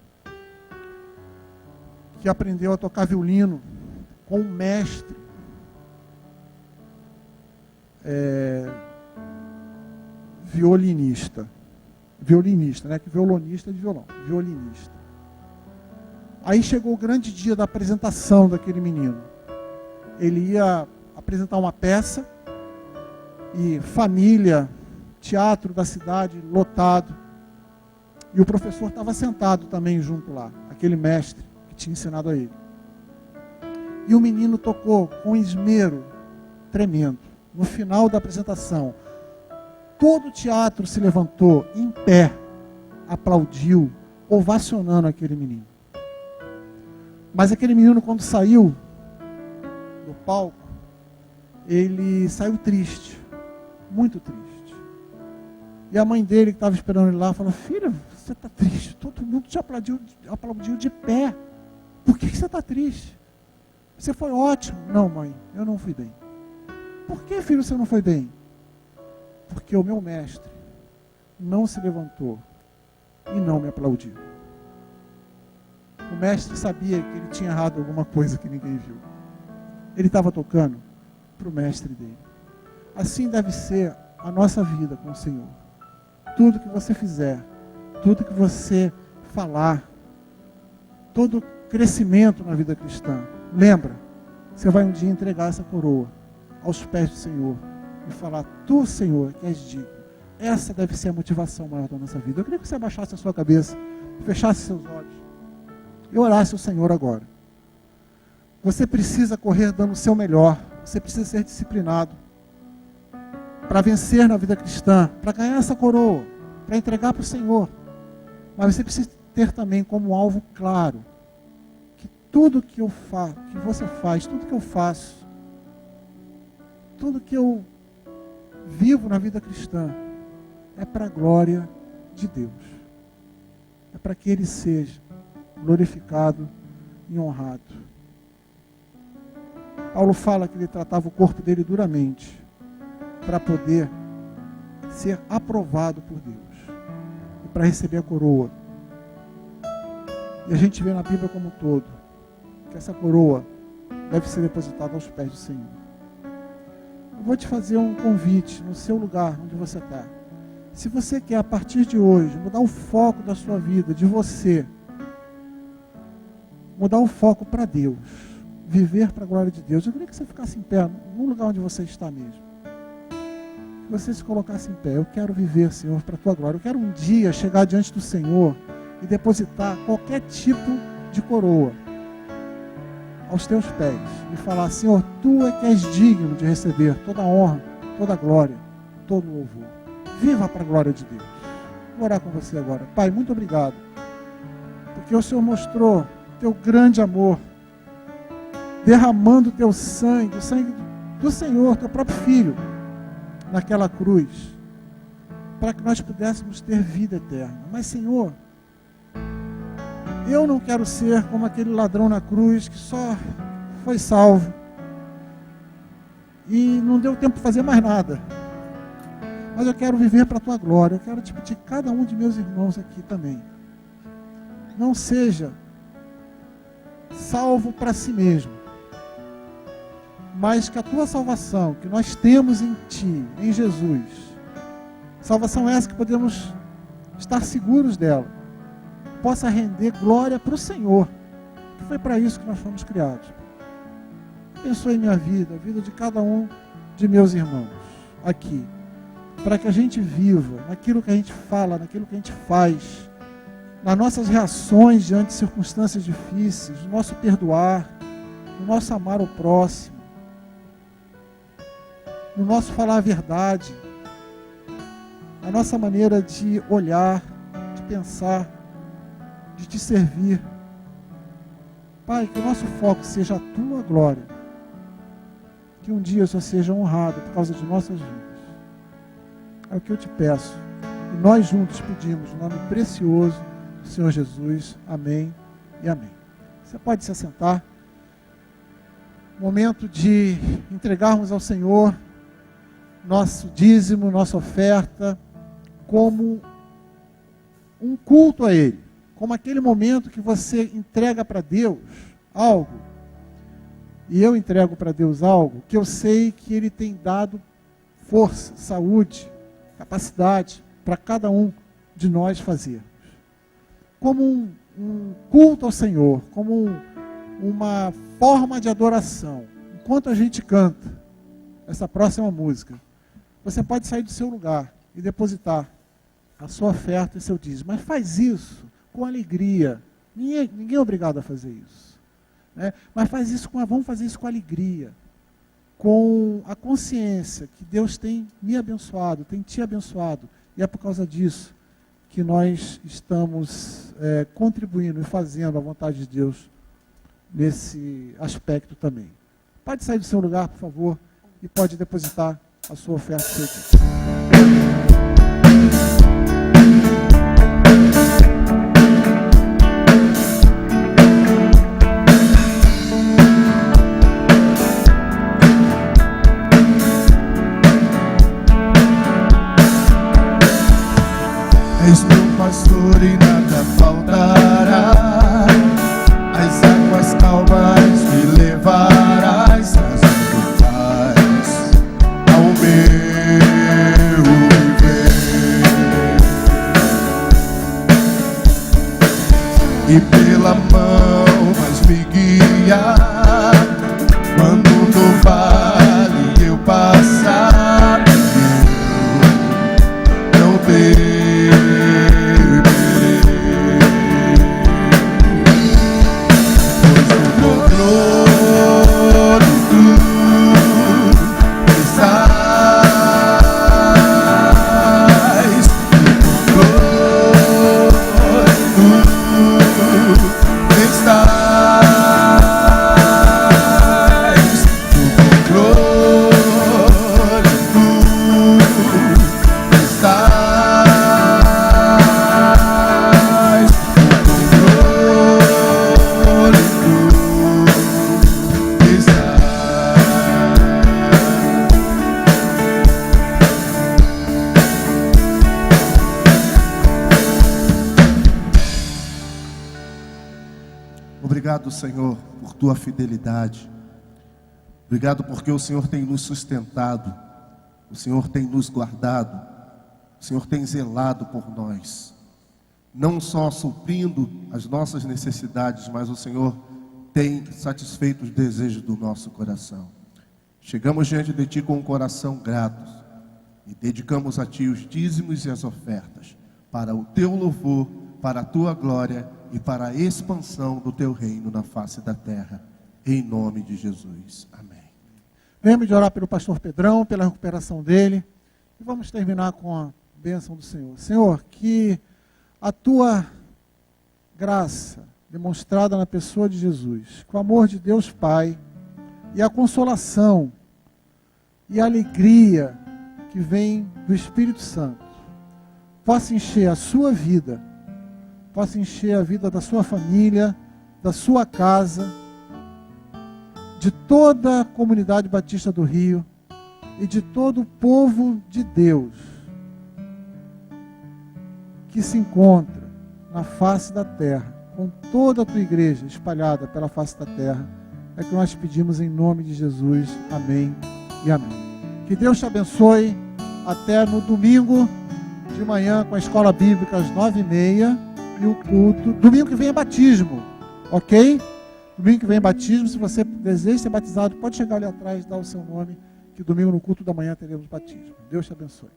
que aprendeu a tocar violino com um mestre violinista, né? Que violonista de violão, violinista. Aí chegou o grande dia da apresentação daquele menino. Ele ia apresentar uma peça e família, teatro da cidade lotado. E o professor estava sentado também junto lá, aquele mestre que tinha ensinado a ele. E o menino tocou com esmero tremendo. No final da apresentação, todo o teatro se levantou em pé aplaudiu, ovacionando aquele menino. Mas aquele menino, quando saiu do palco, ele saiu triste, muito triste. E a mãe dele, que estava esperando ele lá, falou: filho, você está triste? Todo mundo te aplaudiu de pé. Por que você está triste? Você foi ótimo. Não, mãe, eu não fui bem. Por que, filho, você não foi bem? Porque o meu mestre não se levantou e não me aplaudiu. O mestre sabia que ele tinha errado alguma coisa que ninguém viu. Ele estava tocando para o mestre dele. Assim deve ser a nossa vida com o Senhor. Tudo que você fizer, tudo que você falar, todo crescimento na vida cristã, lembra, você vai um dia entregar essa coroa aos pés do Senhor e falar: tu, Senhor, que és digno. Essa deve ser a motivação maior da nossa vida. Eu queria que você abaixasse a sua cabeça, fechasse seus olhos e orasse ao Senhor agora. Você precisa correr dando o seu melhor. Você precisa ser disciplinado para vencer na vida cristã, para ganhar essa coroa, para entregar para o Senhor. Mas você precisa ter também como alvo claro que tudo que eu faço, que você faz, tudo que eu faço, tudo que eu vivo na vida cristã é para a glória de Deus. É para que Ele seja glorificado e honrado. Paulo fala que ele tratava o corpo dele duramente para poder ser aprovado por Deus e para receber a coroa. E a gente vê na Bíblia como um todo que essa coroa deve ser depositada aos pés do Senhor. Eu vou te fazer um convite no seu lugar onde você está. Se você quer, a partir de hoje, mudar o foco da sua vida, de você, mudar o foco para Deus, viver para a glória de Deus, eu queria que você ficasse em pé, no lugar onde você está mesmo. Que você se colocasse em pé. Eu quero viver, Senhor, para a tua glória. Eu quero um dia chegar diante do Senhor e depositar qualquer tipo de coroa aos teus pés e falar: Senhor, tu é que és digno de receber toda a honra, toda a glória, todo o louvor. Viva para a glória de Deus. Vou orar com você agora. Pai, muito obrigado, porque o Senhor mostrou teu grande amor, derramando teu sangue, o sangue do Senhor, teu próprio Filho, naquela cruz, para que nós pudéssemos ter vida eterna. Mas, Senhor, eu não quero ser como aquele ladrão na cruz que só foi salvo e não deu tempo de fazer mais nada. Mas eu quero viver para a tua glória. Eu quero te pedir, cada um de meus irmãos aqui também, não seja salvo para si mesmo, mas que a tua salvação, que nós temos em ti, em Jesus, salvação essa que podemos estar seguros dela, possa render glória para o Senhor, que foi para isso que nós fomos criados. Abençoe minha vida, a vida de cada um de meus irmãos aqui, para que a gente viva naquilo que a gente fala, naquilo que a gente faz, nas nossas reações diante de circunstâncias difíceis, no nosso perdoar, no nosso amar o próximo, no nosso falar a verdade, na nossa maneira de olhar, de pensar, de te servir. Pai, que o nosso foco seja a tua glória, que um dia só seja honrado por causa de nossas vidas. É o que eu te peço, e nós juntos pedimos, no nome precioso do Senhor Jesus. Amém e amém. Você pode se assentar. Momento de entregarmos ao Senhor nosso dízimo, nossa oferta, como um culto a Ele, como aquele momento que você entrega para Deus algo, e eu entrego para Deus algo que eu sei que Ele tem dado força, saúde, capacidade para cada um de nós fazermos. Como um culto ao Senhor, como uma forma de adoração. Enquanto a gente canta essa próxima música, você pode sair do seu lugar e depositar a sua oferta e seu dízimo. Mas faz isso com alegria. Ninguém é obrigado a fazer isso, né? Mas vamos fazer isso com alegria, com a consciência que Deus tem me abençoado, tem te abençoado, e é por causa disso que nós estamos contribuindo e fazendo a vontade de Deus nesse aspecto também. Pode sair do seu lugar, por favor, e pode depositar a sua oferta aqui. És meu pastor e nada faltará. As águas calmas me levarás, trazendo paz ao meu viver. E pela mão vais me guiar, quando no vale eu passar, eu não temerei. Obrigado, Senhor, por tua fidelidade. Obrigado porque o Senhor tem nos sustentado, o Senhor tem nos guardado, o Senhor tem zelado por nós, não só suprindo as nossas necessidades, mas o Senhor tem satisfeito os desejos do nosso coração. Chegamos diante de Ti com um coração grato e dedicamos a Ti os dízimos e as ofertas para o Teu louvor, para a Tua glória e para a expansão do Teu reino na face da terra, em nome de Jesus. Amém. Lembre de orar pelo pastor Pedrão, pela recuperação dele, e vamos terminar com a bênção do Senhor. Senhor, que a Tua graça demonstrada na pessoa de Jesus, com o amor de Deus Pai, e a consolação e a alegria que vem do Espírito Santo, possa encher a sua vida, possa encher a vida da sua família, da sua casa, de toda a comunidade batista do Rio e de todo o povo de Deus que se encontra na face da terra, com toda a tua igreja espalhada pela face da terra. É que nós pedimos em nome de Jesus. Amém e amém. Que Deus te abençoe. Até no domingo de manhã com a escola bíblica às 9h30 e o culto. Domingo que vem é batismo, ok? Domingo que vem é batismo. Se você deseja ser batizado, pode chegar ali atrás e dar o seu nome, que domingo no culto da manhã teremos batismo. Deus te abençoe.